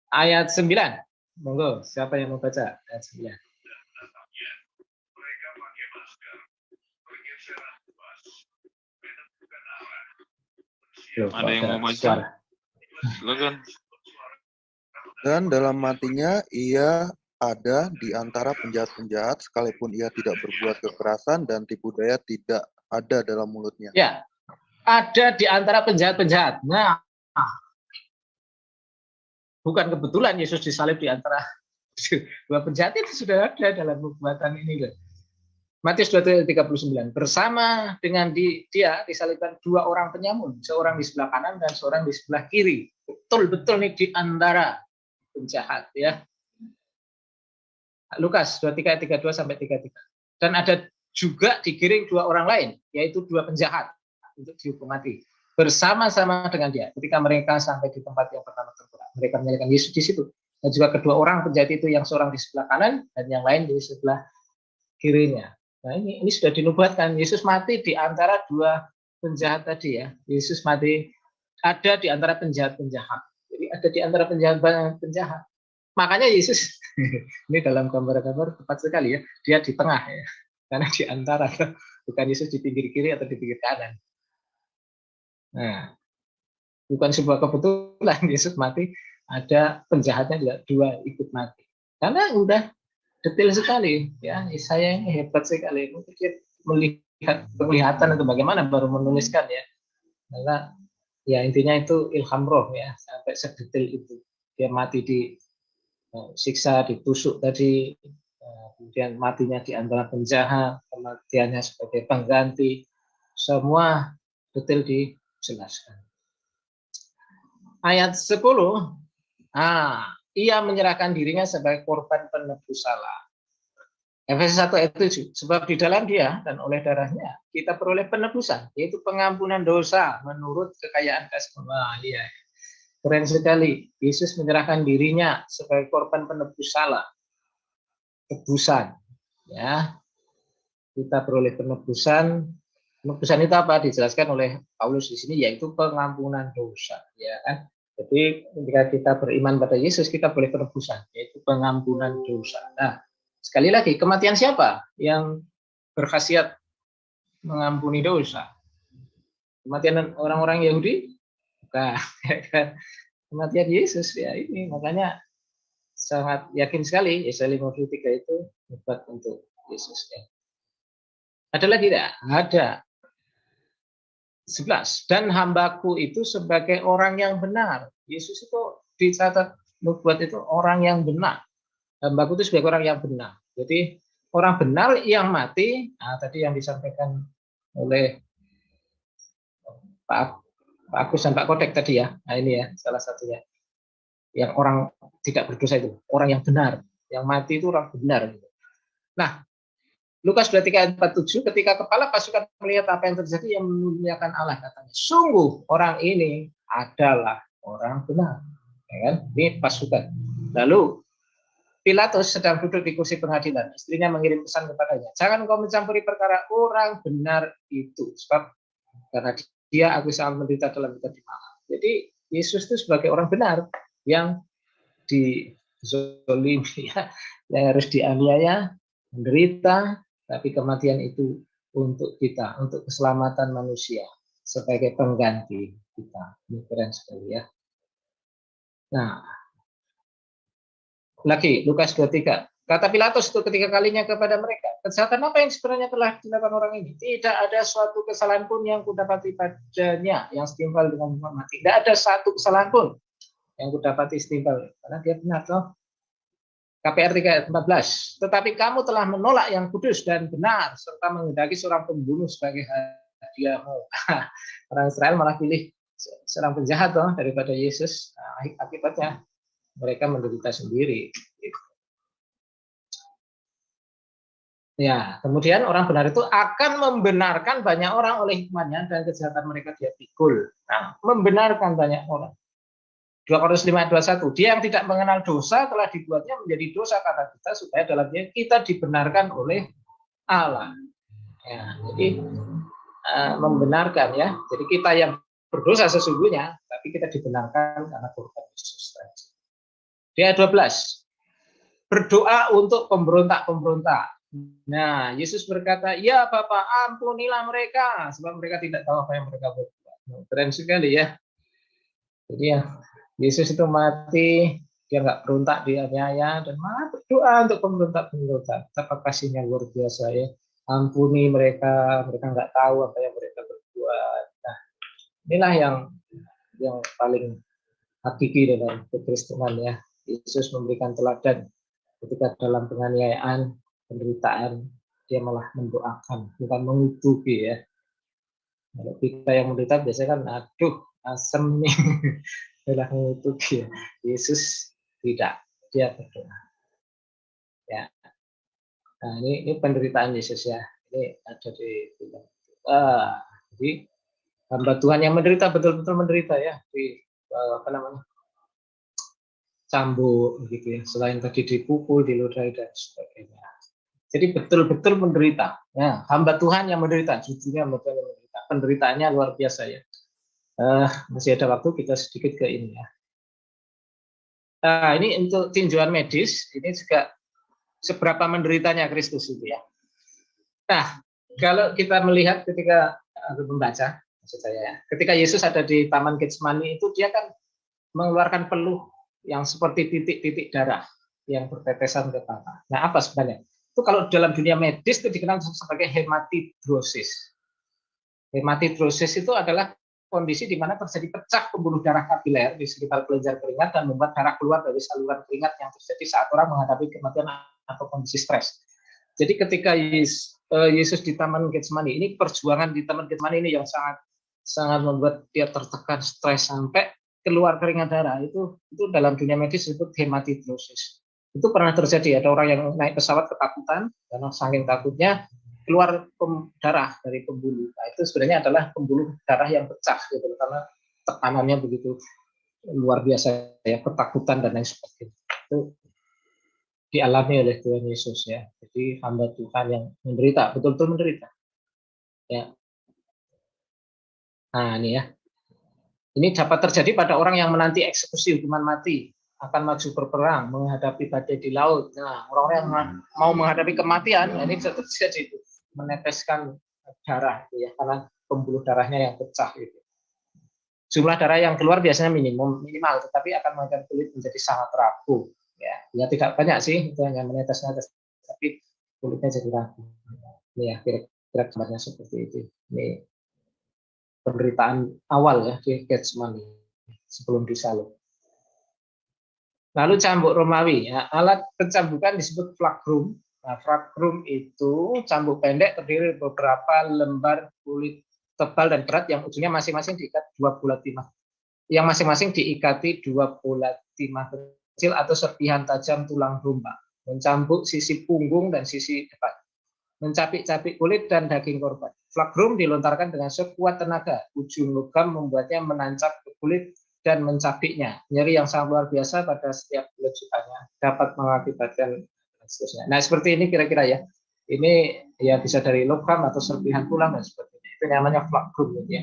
Speaker 1: Ayat 9. Monggo, siapa yang mau baca ayat 9?
Speaker 3: Ada yang mau baca? Silakan.
Speaker 2: Dan dalam matinya ia ada di antara penjahat-penjahat, sekalipun ia tidak berbuat kekerasan dan tipu daya tidak ada dalam mulutnya.
Speaker 1: Ya, ada di antara penjahat-penjahat. Nah, bukan kebetulan Yesus disalib di antara dua penjahat, itu sudah ada dalam nubuatan ini loh. Matius 2:39, bersama dengan dia disalibkan dua orang penyamun, seorang di sebelah kanan dan seorang di sebelah kiri. Betul-betul nih di antara penjahat ya. Lukas 23:32-33. Dan ada juga digiring dua orang lain, yaitu dua penjahat untuk dihukum mati bersama-sama dengan dia. Ketika mereka sampai di tempat yang pertama terkutuk, mereka menyalibkan Yesus di situ. Dan juga kedua orang penjahat itu, yang seorang di sebelah kanan dan yang lain di sebelah kirinya. Nah, ini sudah dinubuatkan. Yesus mati di antara dua penjahat tadi ya. Yesus mati ada di antara penjahat-penjahat. Jadi ada di antara penjahat-penjahat. Makanya Yesus ini dalam gambar-gambar tepat sekali ya. Dia di tengah ya. Karena di antara, bukan Yesus di pinggir kiri atau di pinggir kanan. Nah, bukan sebuah kebetulan Yesus mati, ada penjahatnya juga dua ikut mati. Karena udah detail sekali ya, saya ini hebat sekali, mungkin dia melihat penglihatan atau bagaimana baru menuliskan ya, karena ya intinya itu ilham roh ya, sampai sedetail itu. Dia mati di siksa, ditusuk tadi, kemudian matinya di antara penjahat, kematiannya sebagai pengganti, semua detail dijelaskan. Ayat 10, ia menyerahkan dirinya sebagai korban penebus salah. Efesus 1 ayat 7, sebab di dalam dia dan oleh darahnya kita peroleh penebusan, yaitu pengampunan dosa menurut kekayaan kasih. Iya. Keren sekali, Yesus menyerahkan dirinya sebagai korban penebus salah. Tebusan, ya. Kita peroleh penebusan. Penebusan itu apa? Dijelaskan oleh Paulus di sini, yaitu pengampunan dosa, ya kan? Jadi ketika kita beriman pada Yesus, kita boleh penebusan, yaitu pengampunan dosa. Nah, sekali lagi, kematian siapa yang berkhasiat mengampuni dosa? Kematian orang-orang Yahudi? Bukan. Kematian Yesus ya ini. Makanya sangat yakin sekali Yesaya 53 itu hebat untuk Yesus ya. Ada lagi tidak? Ada. 11. Dan hambaku itu sebagai orang yang benar. Yesus itu dicatat nubuat itu orang yang benar. Hambaku itu sebagai orang yang benar. Jadi orang benar yang mati, tadi yang disampaikan oleh Pak Agus dan Pak Kodek tadi ya. Nah ini ya salah satunya. Yang orang tidak berdosa itu, orang yang benar. Yang mati itu orang benar. Nah, Lukas 23:47, ketika kepala pasukan melihat apa yang terjadi, yang memuliakan Allah, katanya, sungguh orang ini adalah orang benar. Ya kan? Ini pasukan. Lalu Pilatus sedang duduk di kursi pengadilan. Istrinya mengirim pesan kepadanya, jangan kau mencampuri perkara orang benar itu, sebab karena dia aku sangat menderita dalam tadi malam. Jadi Yesus itu sebagai orang benar yang dizolimi, ya, yang harus dianiaya, menderita, tapi kematian itu untuk kita, untuk keselamatan manusia, sebagai pengganti kita. Ini keren sekali ya. Nah, lagi Lukas 23. Kata Pilatus itu ketika kalinya kepada mereka, kejahatan apa yang sebenarnya telah dilakukan orang ini? Tidak ada suatu kesalahan pun yang kudapati padanya yang setimpal dengan hukuman mati. Tidak ada satu kesalahan pun yang kudapati setimpal, karena dia benar toh. KPR 3:14. Tetapi kamu telah menolak yang kudus dan benar serta menghendaki seorang pembunuh sebagai hadiahmu. Orang Israel malah pilih seorang penjahat toh daripada Yesus. Nah, akibatnya mereka menderita sendiri. Ya, kemudian orang benar itu akan membenarkan banyak orang oleh hikmatnya dan kejahatan mereka dia pikul. Nah, membenarkan banyak orang. 2 Korintus 5 ayat 21. Dia yang tidak mengenal dosa telah dibuatnya menjadi dosa karena kita, supaya dalam dia kita dibenarkan oleh Allah. Ya, jadi membenarkan ya. Jadi kita yang berdosa sesungguhnya, tapi kita dibenarkan karena korban Yesus. Di ayat 12. Berdoa untuk pemberontak-pemberontak. Nah, Yesus berkata, "Ya Bapa, ampunilah mereka, sebab mereka tidak tahu apa yang mereka berbuat." Keren sekali ya. Jadi ya, Yesus itu mati, dia nggak berontak, dia dianiaya, dan malah berdoa untuk pemberontak-pemberontak. Betapa kasihnya luar biasa ya. Ampuni mereka, mereka nggak tahu apa yang mereka berbuat. Nah, inilah yang paling hakiki dalam kekristenan ya. Yesus memberikan teladan ketika dalam penganiayaan, penderitaan, dia malah mendoakan, bukan mengutuki ya. Kalau kita yang menderita biasanya kan, aduh, asem nih, malah mengutuki. Yesus tidak, dia berdoa. Ya. Nah, ini penderitaan Yesus ya. Ini ada di film. Jadi hamba Tuhan yang menderita, betul-betul menderita ya, di apa namanya, cambuk gitu ya. Selain tadi dipukul, diludahi dan sebagainya. Jadi betul-betul menderita. Ya, hamba Tuhan yang menderita, jujurnya hamba Tuhan yang menderita. Penderitaannya luar biasa ya. Masih ada waktu, kita sedikit ke ini ya. Nah, ini untuk tinjauan medis, ini juga seberapa menderitanya Kristus itu ya. Nah, kalau kita melihat ketika membaca, maksud saya ya, ketika Yesus ada di Taman Getsemani itu, dia kan mengeluarkan peluh yang seperti titik-titik darah yang bertetesan ke tanah. Nah, apa sebenarnya? Itu kalau dalam dunia medis itu dikenal sebagai hematidrosis. Hematidrosis itu adalah kondisi di mana terjadi pecah pembuluh darah kapiler di sekitar kelenjar keringat dan membuat darah keluar dari saluran keringat yang terjadi saat orang menghadapi kematian atau kondisi stres. Jadi ketika Yesus di Taman Getsemani, ini perjuangan di Taman Getsemani ini yang sangat membuat dia tertekan, stres sampai keluar keringat darah. Itu dalam dunia medis disebut hematidrosis. Itu pernah terjadi, ada orang yang naik pesawat ketakutan karena saking takutnya keluar darah dari pembuluh. Nah, itu sebenarnya adalah pembuluh darah yang pecah gitu, karena tekanannya begitu luar biasa ya, ketakutan dan lain sebagainya. Itu dialami oleh Tuhan Yesus ya. Jadi hamba Tuhan yang menderita, betul-betul menderita. Ya. Nah, ini ya. Ini dapat terjadi pada orang yang menanti eksekusi hukuman mati, akan maju berperang, menghadapi badai di laut. Nah, orang-orang yang mau menghadapi kematian, ini bisa terjadi, meneteskan darah, ya, karena pembuluh darahnya yang pecah. Gitu. Jumlah darah yang keluar biasanya minimal, tetapi akan mengakibatkan kulit menjadi sangat rapuh. Ya, tidak banyak sih, itu hanya menetes-netes, tapi kulitnya jadi rapuh. Ini ya, kira-kira gambarnya seperti itu. Ini penderitaan awal ya di Getsemani sebelum disalib. Lalu cambuk Romawi, ya, alat pencambukan disebut flagrum. Nah, flagrum itu cambuk pendek terdiri dari beberapa lembar kulit tebal dan berat yang ujungnya masing-masing diikat 2 bulat timah. Yang masing-masing diikati 2 bulat timah kecil atau serpihan tajam tulang domba. Mencambuk sisi punggung dan sisi depan. Mencapik-capik kulit dan daging korban. Flagrum dilontarkan dengan sekuat tenaga. Ujung logam membuatnya menancap ke kulit dan mencapiknya. Nyeri yang sangat luar biasa pada setiap pelecutannya dapat mengakibatkan seterusnya. Nah, seperti ini kira-kira ya. Ini ya bisa dari logam atau serpihan tulang dan sebagainya. Itu namanya flagrum gitu ya.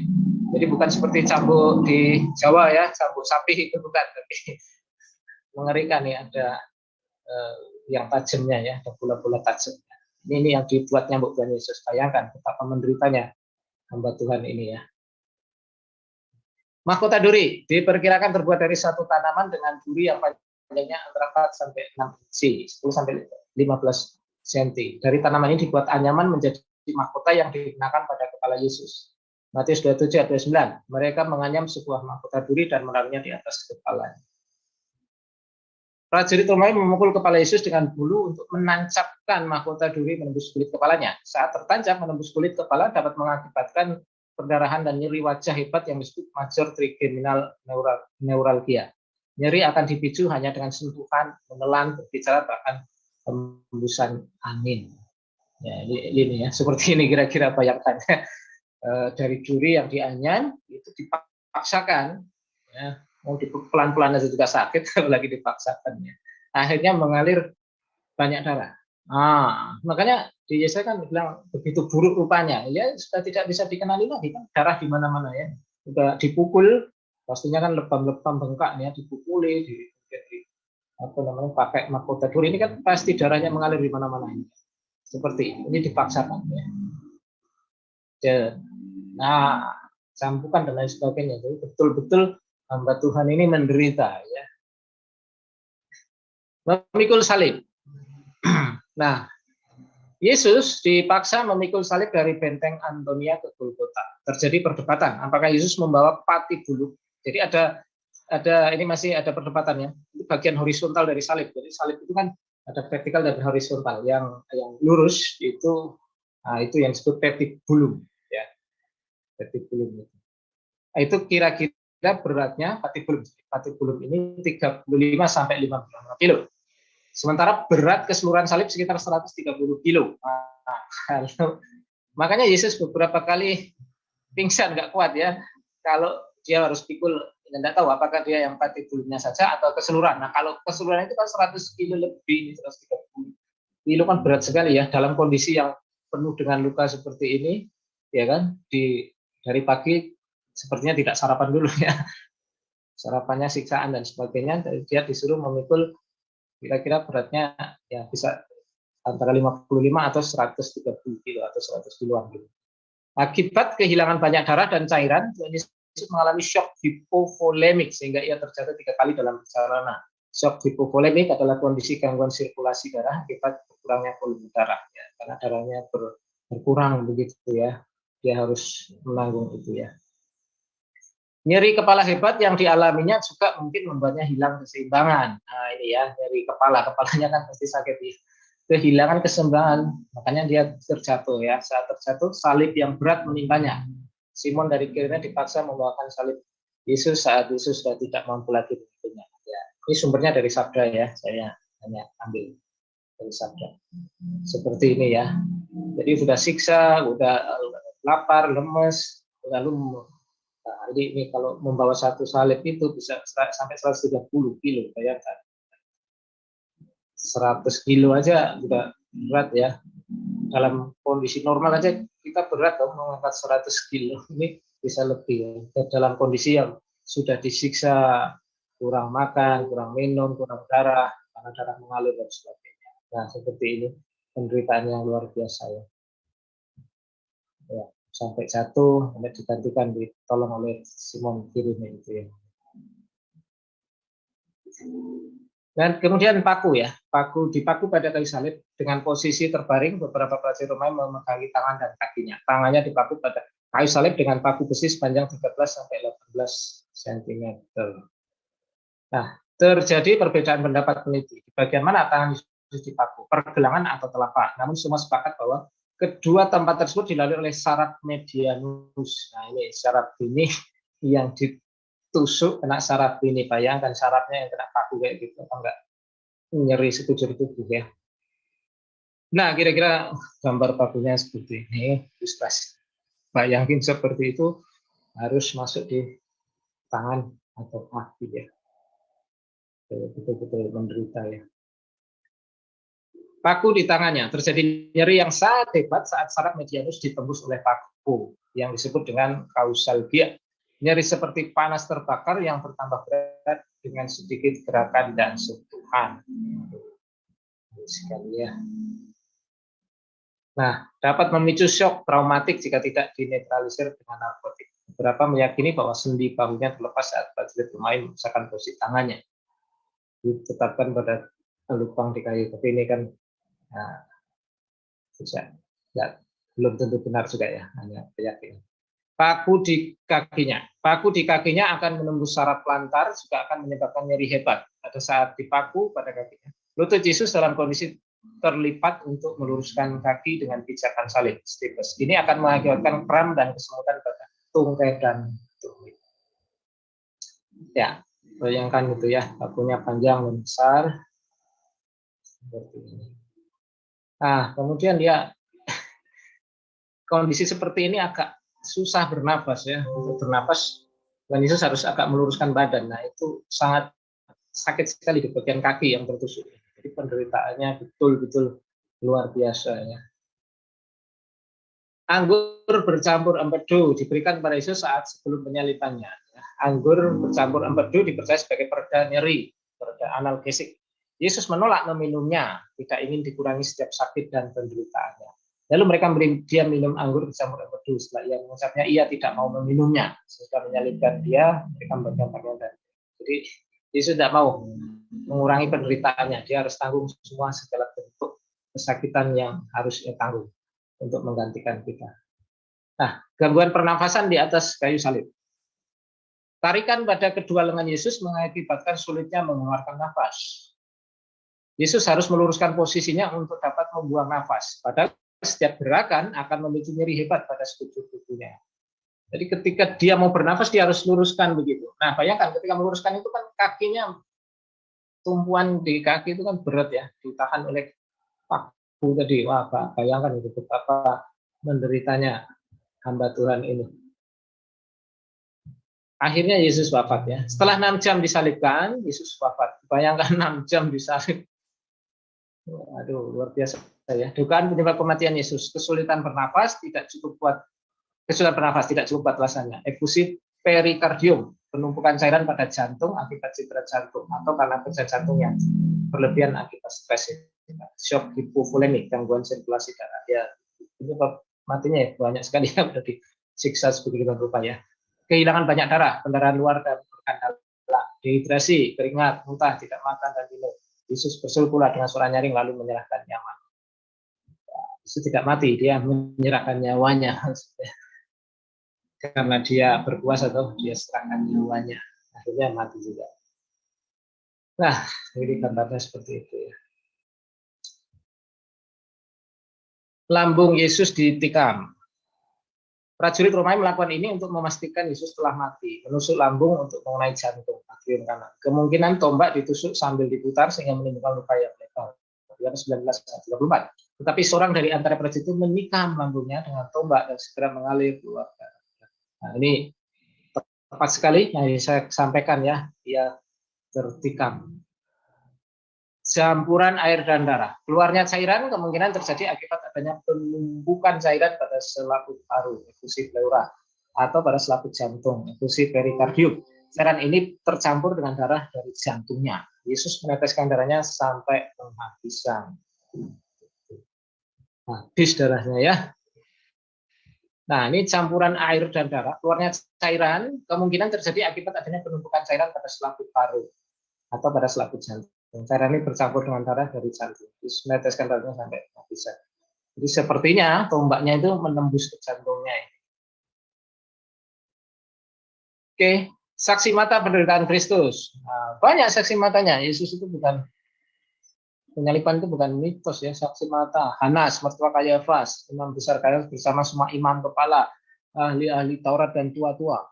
Speaker 1: Jadi bukan seperti cambuk di Jawa ya, cambuk sapi itu bukan, tapi mengerikan ya, ada yang tajamnya ya, ada bola-bola tajam. Ini yang dibuat nyambuk Tuhan Yesus. Bayangkan betapa menderitanya hamba Tuhan ini ya. Mahkota duri diperkirakan terbuat dari satu tanaman dengan duri yang panjangnya antara 4 sampai 6 inci, 10 sampai 15 cm. Dari tanaman ini dibuat anyaman menjadi mahkota yang dikenakan pada kepala Yesus. Matius 27 ayat 29. Mereka menganyam sebuah mahkota duri dan menaruhnya di atas kepalanya. Prajurit Romawi memukul kepala Yesus dengan bulu untuk menancapkan mahkota duri menembus kulit kepalanya. Saat tertancap menembus kulit kepala dapat mengakibatkan perdarahan dan nyeri wajah hebat yang disebut major trigeminal neuralgia. Nyeri akan dipicu hanya dengan sentuhan, menelan, berbicara, bahkan hembusan angin. Ya, ini ya, seperti ini kira-kira bayangkan. Dari duri yang dianyam itu dipaksakan ya, mau dipukul pelan-pelan aja juga sakit, apalagi dipaksakan ya. Akhirnya mengalir banyak darah. Makanya di Yesaya kan bilang begitu buruk rupanya, ya sudah tidak bisa dikenali lagi kan, darah di mana-mana ya. Sudah dipukul, pastinya kan lebam-lebam bengkak ya, dipukuli, apa namanya, pakai mahkota duri, ini kan pasti darahnya mengalir di mana-mana ini. Seperti ini dipaksakan ya. Nah, campukan dan lain sebagainya. Jadi betul-betul hamba Tuhan ini menderita ya. Memikul salib. Nah, Yesus dipaksa memikul salib dari benteng Antonia ke Golgota. Terjadi perdebatan, apakah Yesus membawa pati bulu. Jadi ada ini masih ada perdebatannya. Itu bagian horizontal dari salib. Jadi salib itu kan ada vertikal dan horizontal. Yang lurus itu yang disebut patibulum ya. Patibulum itu. Itu kira-kira beratnya patibulum ini 35 sampai 55 kilo. Sementara berat keseluruhan salib sekitar 130 kilo. Makanya Yesus beberapa kali pingsan, nggak kuat ya. Kalau dia harus pikul, tidak tahu apakah dia yang patibulumnya saja atau keseluruhan. Nah, kalau keseluruhan itu kan 100 kilo lebih, 130 kilo kan berat sekali ya. Dalam kondisi yang penuh dengan luka seperti ini, ya kan, dari pagi sepertinya tidak sarapan dulu ya. Sarapannya siksaan dan sebagainya, dia disuruh memikul kira-kira beratnya ya bisa antara 55 atau 130 kilo atau 100 kiloan gitu. Akibat kehilangan banyak darah dan cairan, Yesus mengalami shock hipovolemik sehingga ia terjatuh 3 kali dalam perjalanan. Shock hipovolemik adalah kondisi gangguan sirkulasi darah akibat berkurangnya volume darah ya, karena darahnya berkurang begitu ya. Dia harus menanggung itu ya. Nyeri kepala hebat yang dialaminya juga mungkin membuatnya hilang keseimbangan. Nah ini ya, nyeri kepalanya kan pasti sakit ya. Kehilangan keseimbangan, makanya dia terjatuh ya. Saat terjatuh, salib yang berat menimpanya. Simon dari Kirene dipaksa membawakan salib Yesus saat Yesus sudah tidak mampu lagi memikulnya. Ya, ini sumbernya dari Sabda ya, saya hanya ambil dari Sabda. Seperti ini ya. Jadi sudah siksa, udah lapar, lemes, lalu jadi ini kalau membawa satu salib itu bisa sampai 130 kilo, bayangkan. 100 kilo aja sudah berat ya. Dalam kondisi normal aja kita berat dong mengangkat 100 kilo. Ini bisa lebih ya. Dalam kondisi yang sudah disiksa, kurang makan, kurang minum, kurang darah, karena darah mengalir dan sebagainya. Nah, seperti ini penderitaan yang luar biasa ya. Ya, sampai jatuh, sampai digantikan, ditolong oleh Simon Kirene itu ya. Dan kemudian paku ya, dipaku pada kayu salib dengan posisi terbaring, beberapa prajurit Romawi memegangi tangan dan kakinya. Tangannya dipaku pada kayu salib dengan paku besi sepanjang 13 sampai 18 cm. Nah, terjadi perbedaan pendapat peneliti. Di bagian mana tangan Yesus dipaku, pergelangan atau telapak. Namun semua sepakat bahwa kedua tempat tersebut dilalui oleh saraf medianus. Nah, ini saraf ini yang ditusuk kena saraf ini. Bayangkan sarafnya yang kena paku kayak gitu, apa enggak nyeri sekujur tubuh ya. Nah, kira-kira gambar pakunya seperti ini. Ilustrasi. Bayangin seperti itu harus masuk di tangan atau kaki ya. Betul-betul menderita ya. Paku di tangannya, terjadi nyeri yang sangat hebat saat saraf medianus ditembus oleh paku yang disebut dengan kausalgia. Nyeri seperti panas terbakar yang bertambah berat dengan sedikit gerakan dan sentuhan. Sekali ya. Nah, dapat memicu shock traumatik jika tidak dinetralisir dengan narkotik. Beberapa meyakini bahwa sendi bahunya terlepas saat prajurit bermain memaksakan posisi tangannya. Ditetapkan pada lubang di kayu, tapi ini kan bisa belum tentu benar juga ya, hanya keyakinan. Paku di kakinya akan menembus saraf plantar, juga akan menyebabkan nyeri hebat pada saat dipaku pada kakinya. Lutut Yesus dalam kondisi terlipat untuk meluruskan kaki dengan pijakan salib stipes. Ini akan mengakibatkan kram dan kesemutan pada tungkai dan tumit. Ya, bayangkan gitu ya, pakunya panjang dan besar seperti ini. Nah, kemudian dia kondisi seperti ini agak susah bernapas ya. Untuk bernapas Tuhan Yesus harus agak meluruskan badan. Nah, itu sangat sakit sekali di bagian kaki yang tertusuk. Jadi penderitaannya betul-betul luar biasa ya. Anggur bercampur empedu diberikan kepada Yesus saat sebelum penyalibannya. Anggur bercampur empedu dipercaya sebagai pereda nyeri, pereda analgesik. Yesus menolak meminumnya, tidak ingin dikurangi setiap sakit dan penderitaannya. Lalu mereka memberi dia minum anggur bercampur empedu. Setelah ia mengucapnya, ia tidak mau meminumnya. Setelah menyalibkan dia, mereka memberikan pakaian. Jadi Yesus tidak mau mengurangi penderitaannya. Dia harus tanggung semua segala bentuk kesakitan yang harus ia tanggung untuk menggantikan kita. Nah, gangguan pernafasan di atas kayu salib. Tarikan pada kedua lengan Yesus mengakibatkan sulitnya mengeluarkan nafas. Yesus harus meluruskan posisinya untuk dapat membuang nafas. Padahal setiap gerakan akan memicu nyeri hebat pada sekujur tubuhnya. Jadi ketika dia mau bernafas, dia harus luruskan begitu. Nah, bayangkan ketika meluruskan itu kan kakinya, tumpuan di kaki itu kan berat ya, ditahan oleh paku tadi. Wah, bayangkan itu betapa menderitanya hamba Tuhan ini. Akhirnya Yesus wafat ya. Setelah 6 jam disalibkan, Yesus wafat. Bayangkan 6 jam disalib. Aduh, luar biasa ya. Dugaan penyebab kematian Yesus, kesulitan bernafas, tidak cukup kuat. Kesulitan bernafas tidak cukup kuat alasannya. Efusi perikardium, penumpukan cairan pada jantung akibat cedera jantung atau karena kerja jantung yang berlebihan akibat stres. Shock hipovolemik, gangguan sirkulasi darah. Ya, penyebab matinya ya banyak sekali yang sudah disiksa sedemikian rupa ya. Kehilangan banyak darah, pendarahan luar dan organ dalam, dehidrasi, keringat, muntah, tidak makan dan minum. Yesus berseru pula dengan suara nyaring lalu menyerahkan nyawa. Yesus tidak mati, dia menyerahkan nyawanya. Karena dia berpuasa atau dia serahkan nyawanya. Akhirnya mati juga. Nah, ini gambarnya seperti itu ya. Lambung Yesus ditikam. Prajurit Romawi melakukan ini untuk memastikan Yesus telah mati, menusuk lambung untuk mengenai jantung, atrium kanan. Kemungkinan tombak ditusuk sambil diputar sehingga menimbulkan luka yang lebar. 1934. Tetapi seorang dari antara prajurit itu menikam lambungnya dengan tombak dan segera mengalir keluar. Nah, ini tepat sekali yang saya sampaikan ya, dia tertikam. Campuran air dan darah. Keluarnya cairan kemungkinan terjadi akibat adanya penumpukan cairan pada selaput paru, efusi pleura, atau pada selaput jantung, efusi perikardium. Cairan ini tercampur dengan darah dari jantungnya. Yesus meneteskan darahnya sampai penghabisan. Habis darahnya ya. Nah, ini campuran air dan darah. Keluarnya cairan kemungkinan terjadi akibat adanya penumpukan cairan pada selaput paru atau pada selaput jantung. Cairan ini bercampur dengan darah dari jantung. Terus meneteskan darahnya sampai bisa. Jadi sepertinya tombaknya itu menembus ke jantungnya. Oke, saksi mata penderitaan Kristus. Nah, banyak saksi matanya. Yesus itu bukan, penyaliban itu bukan mitos ya, saksi mata. Hanas, mertua Kayafas, imam besar Kayafas bersama semua imam kepala, ahli-ahli Taurat dan tua-tua.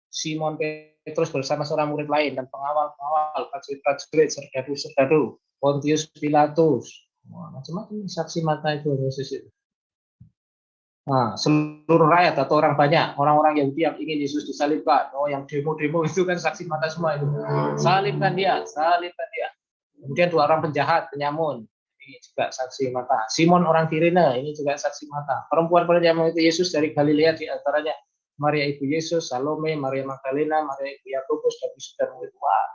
Speaker 1: Simon Petrus bersama seorang murid lain dan pengawal-pengawal, prajurit-prajurit, serdadu-serdadu, Pontius Pilatus, macam-macam saksi mata itu Yesus itu. Nah, seluruh rakyat atau orang banyak, orang-orang Yahudi yang ingin Yesus disalibkan, yang demo-demo itu kan saksi mata semua itu. Salibkan dia, salibkan dia. Kemudian 2 orang penjahat, penyamun, ini juga saksi mata. Simon orang Kirene, ini juga saksi mata. Perempuan penyamun itu Yesus dari Galilea, di antaranya Maria ibu Yesus, Salome, Maria Magdalena, Maria ibu Yakobus, dan Yusuf dan murid. Wah,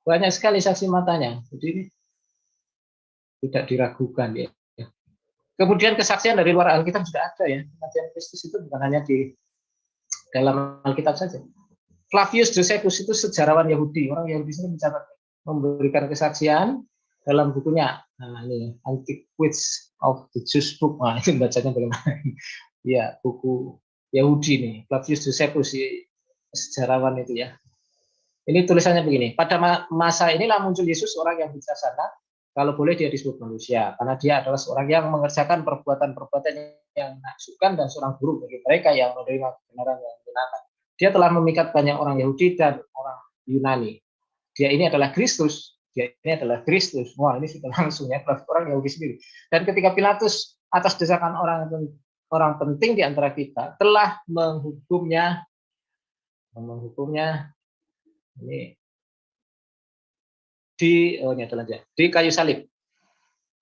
Speaker 1: banyak sekali saksi matanya. Jadi ini tidak diragukan ya. Kemudian kesaksian dari luar Alkitab juga ada ya. Kematian Kristus itu bukan hanya di dalam Alkitab saja. Flavius Josephus itu sejarawan Yahudi, orang Yahudi ini mencatat, memberikan kesaksian dalam bukunya. Nah, ini Antiquities of the Jews Book. Nah, itu bacanya bagaimana? Ya, buku Yahudi nih, Flavius Josephus, sejarawan itu ya. Ini tulisannya begini, pada masa inilah muncul Yesus, orang yang bijaksana, kalau boleh dia disebut manusia, karena dia adalah seorang yang mengerjakan perbuatan-perbuatan yang menakjubkan dan seorang guru bagi mereka yang menerima kebenaran yang menyenangkan. Dia telah memikat banyak orang Yahudi dan orang Yunani. Dia ini adalah Kristus, dia ini adalah Kristus. Wah, ini sudah langsung ya, orang Yahudi sendiri. Dan ketika Pilatus atas desakan orang penting di antara kita telah menghukumnya menghukumnya ini di kayu salib.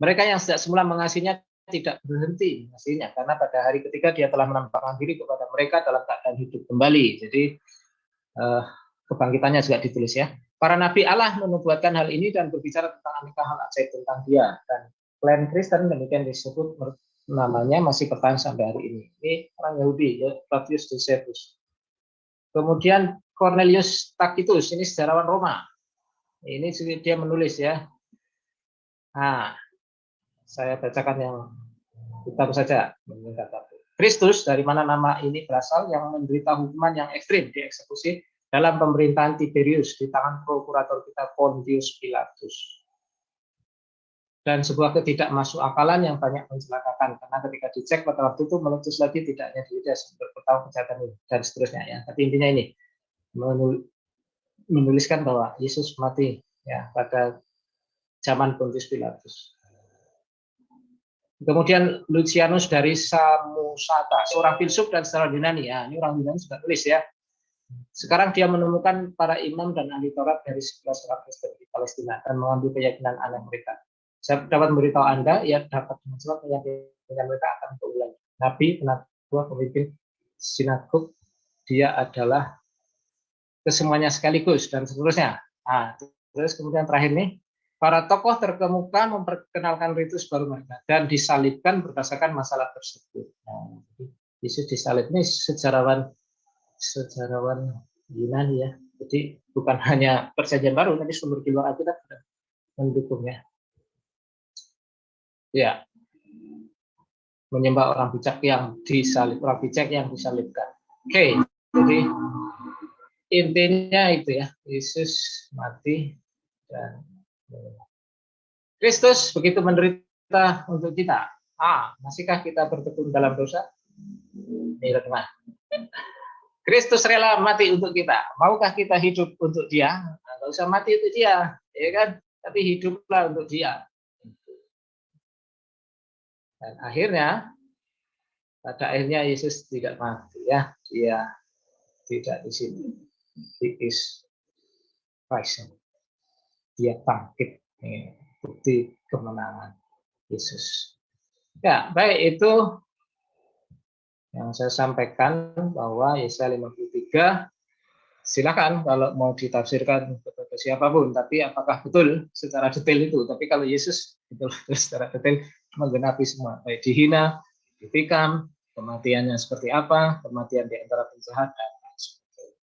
Speaker 1: Mereka yang sejak semula mengasihinya tidak berhenti mengasihinya, karena pada hari ketiga dia telah menampakkan diri kepada mereka dalam keadaan hidup kembali. Jadi kebangkitannya juga ditulis ya. Para nabi Allah menubuatkan hal ini dan berbicara tentang aneka hal ajaib tentang dia, dan klan Kristen demikian disebut namanya masih bertahan sampai hari ini. Ini orang Yahudi, ya, Flavius Josephus. Kemudian Cornelius Tacitus, ini sejarawan Roma. Ini dia menulis ya. Nah, saya bacakan yang kitab saja. Kristus, dari mana nama ini berasal, yang menderita hukuman yang ekstrim, dieksekusi dalam pemerintahan Tiberius di tangan prokurator kita Pontius Pilatus. Dan sebuah ketidakmasukakalan yang banyak mencelakakan, karena ketika dicek pada waktu itu meletus lagi tidak hanya di Yuda bertahun kejahatan ini dan seterusnya ya. Tapi intinya ini menuliskan bahwa Yesus mati ya pada zaman Pontius Pilatus. Kemudian Lucianus dari Samosata, seorang filsuf dan sejarawan Yunani. Ya, ini orang Yunani sudah tulis ya. Sekarang dia menemukan para imam dan ahli Taurat dari 11 orang Kristen di Palestina dan mengambil keyakinan aneh mereka. Saya dapat memberitahu Anda, ia dapat menjawab keyakinan mereka akan berulang. Nabi, penatua, pemimpin sinagog, dia adalah kesemuanya sekaligus dan seterusnya. Nah, terus kemudian terakhir nih, para tokoh terkemuka memperkenalkan ritus baru mereka dan disalibkan berdasarkan masalah tersebut. Nah, Yesus disalib ini sejarawan Yunani ya. Jadi bukan hanya perjanjian baru, tapi sumber di luar Alkitab mendukungnya. Ya, menyembah orang bijak yang disalibkan. Oke, jadi intinya itu ya, Yesus mati dan Kristus begitu menderita untuk kita. Masihkah kita bertekun dalam dosa? Ini teman. Kristus rela mati untuk kita. Maukah kita hidup untuk Dia? Nggak usah mati untuk Dia, ya kan? Tapi hiduplah untuk Dia. Dan akhirnya, pada akhirnya Yesus tidak mati ya, dia tidak di sini. He is risen. Dia bangkit. Ini bukti kemenangan Yesus. Ya, baik itu yang saya sampaikan bahwa Yesaya 53. Silakan kalau mau ditafsirkan kepada siapapun, tapi apakah betul secara detail itu? Tapi kalau Yesus betul secara detail menggenapi semua, baik dihina, ditikam, kematiannya seperti apa, kematian di antara penjahat dan lain sebagainya.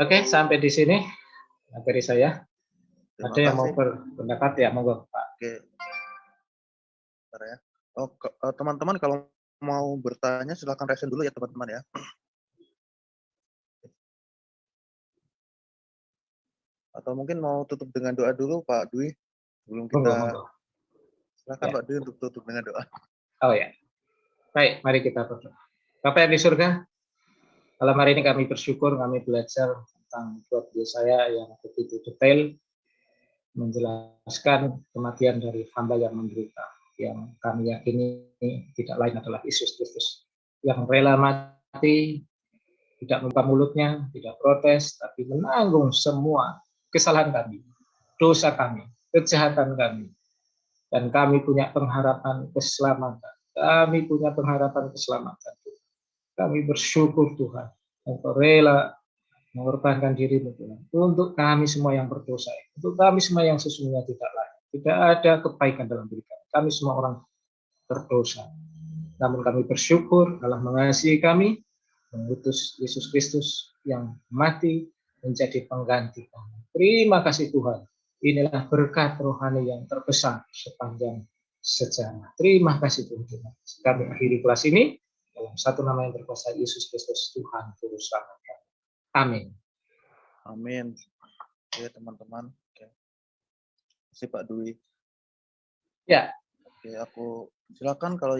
Speaker 1: Oke, sampai di sini materi saya. Ada yang mau berpendapat ya, monggo Pak.
Speaker 2: Oke. Ya. Teman-teman kalau mau bertanya silakan raise dulu ya teman-teman ya. Atau mungkin mau tutup dengan doa dulu Pak Dwi sebelum kita
Speaker 1: Monggo.
Speaker 2: silakan ya. Pak Dwi untuk tutup dengan doa.
Speaker 1: Oh ya. Baik, mari kita berdoa. Bapak yang di surga, malam hari ini kami bersyukur kami belajar tentang buat Yesaya yang begitu detail menjelaskan kematian dari hamba yang menderita, yang kami yakini tidak lain adalah Yesus Kristus yang rela mati, tidak membuka mulutnya, tidak protes, tapi menanggung semua kesalahan kami, dosa kami, kejahatan kami, dan kami punya pengharapan keselamatan. Kami punya pengharapan keselamatan. Kami bersyukur Tuhan, Engkau rela mengorbankan dirimu Tuhan, untuk kami semua yang berdosa, untuk kami semua yang sesungguhnya tidak layak. Tidak ada kebaikan dalam diri kami. Kami semua orang berdosa. Namun kami bersyukur Allah mengasihi kami, mengutus Yesus Kristus yang mati menjadi pengganti kami. Terima kasih Tuhan. Inilah berkat rohani yang terbesar sepanjang sejarah. Terima kasih Tuhan. Kami akhiri kelas ini dalam satu nama yang berkuasa Yesus Kristus Tuhan Juru Selamat kami. Amin.
Speaker 2: Amin. Ya teman-teman. Oke. Terima kasih Pak Dwi.
Speaker 1: Ya.
Speaker 2: Oke, aku silakan kalau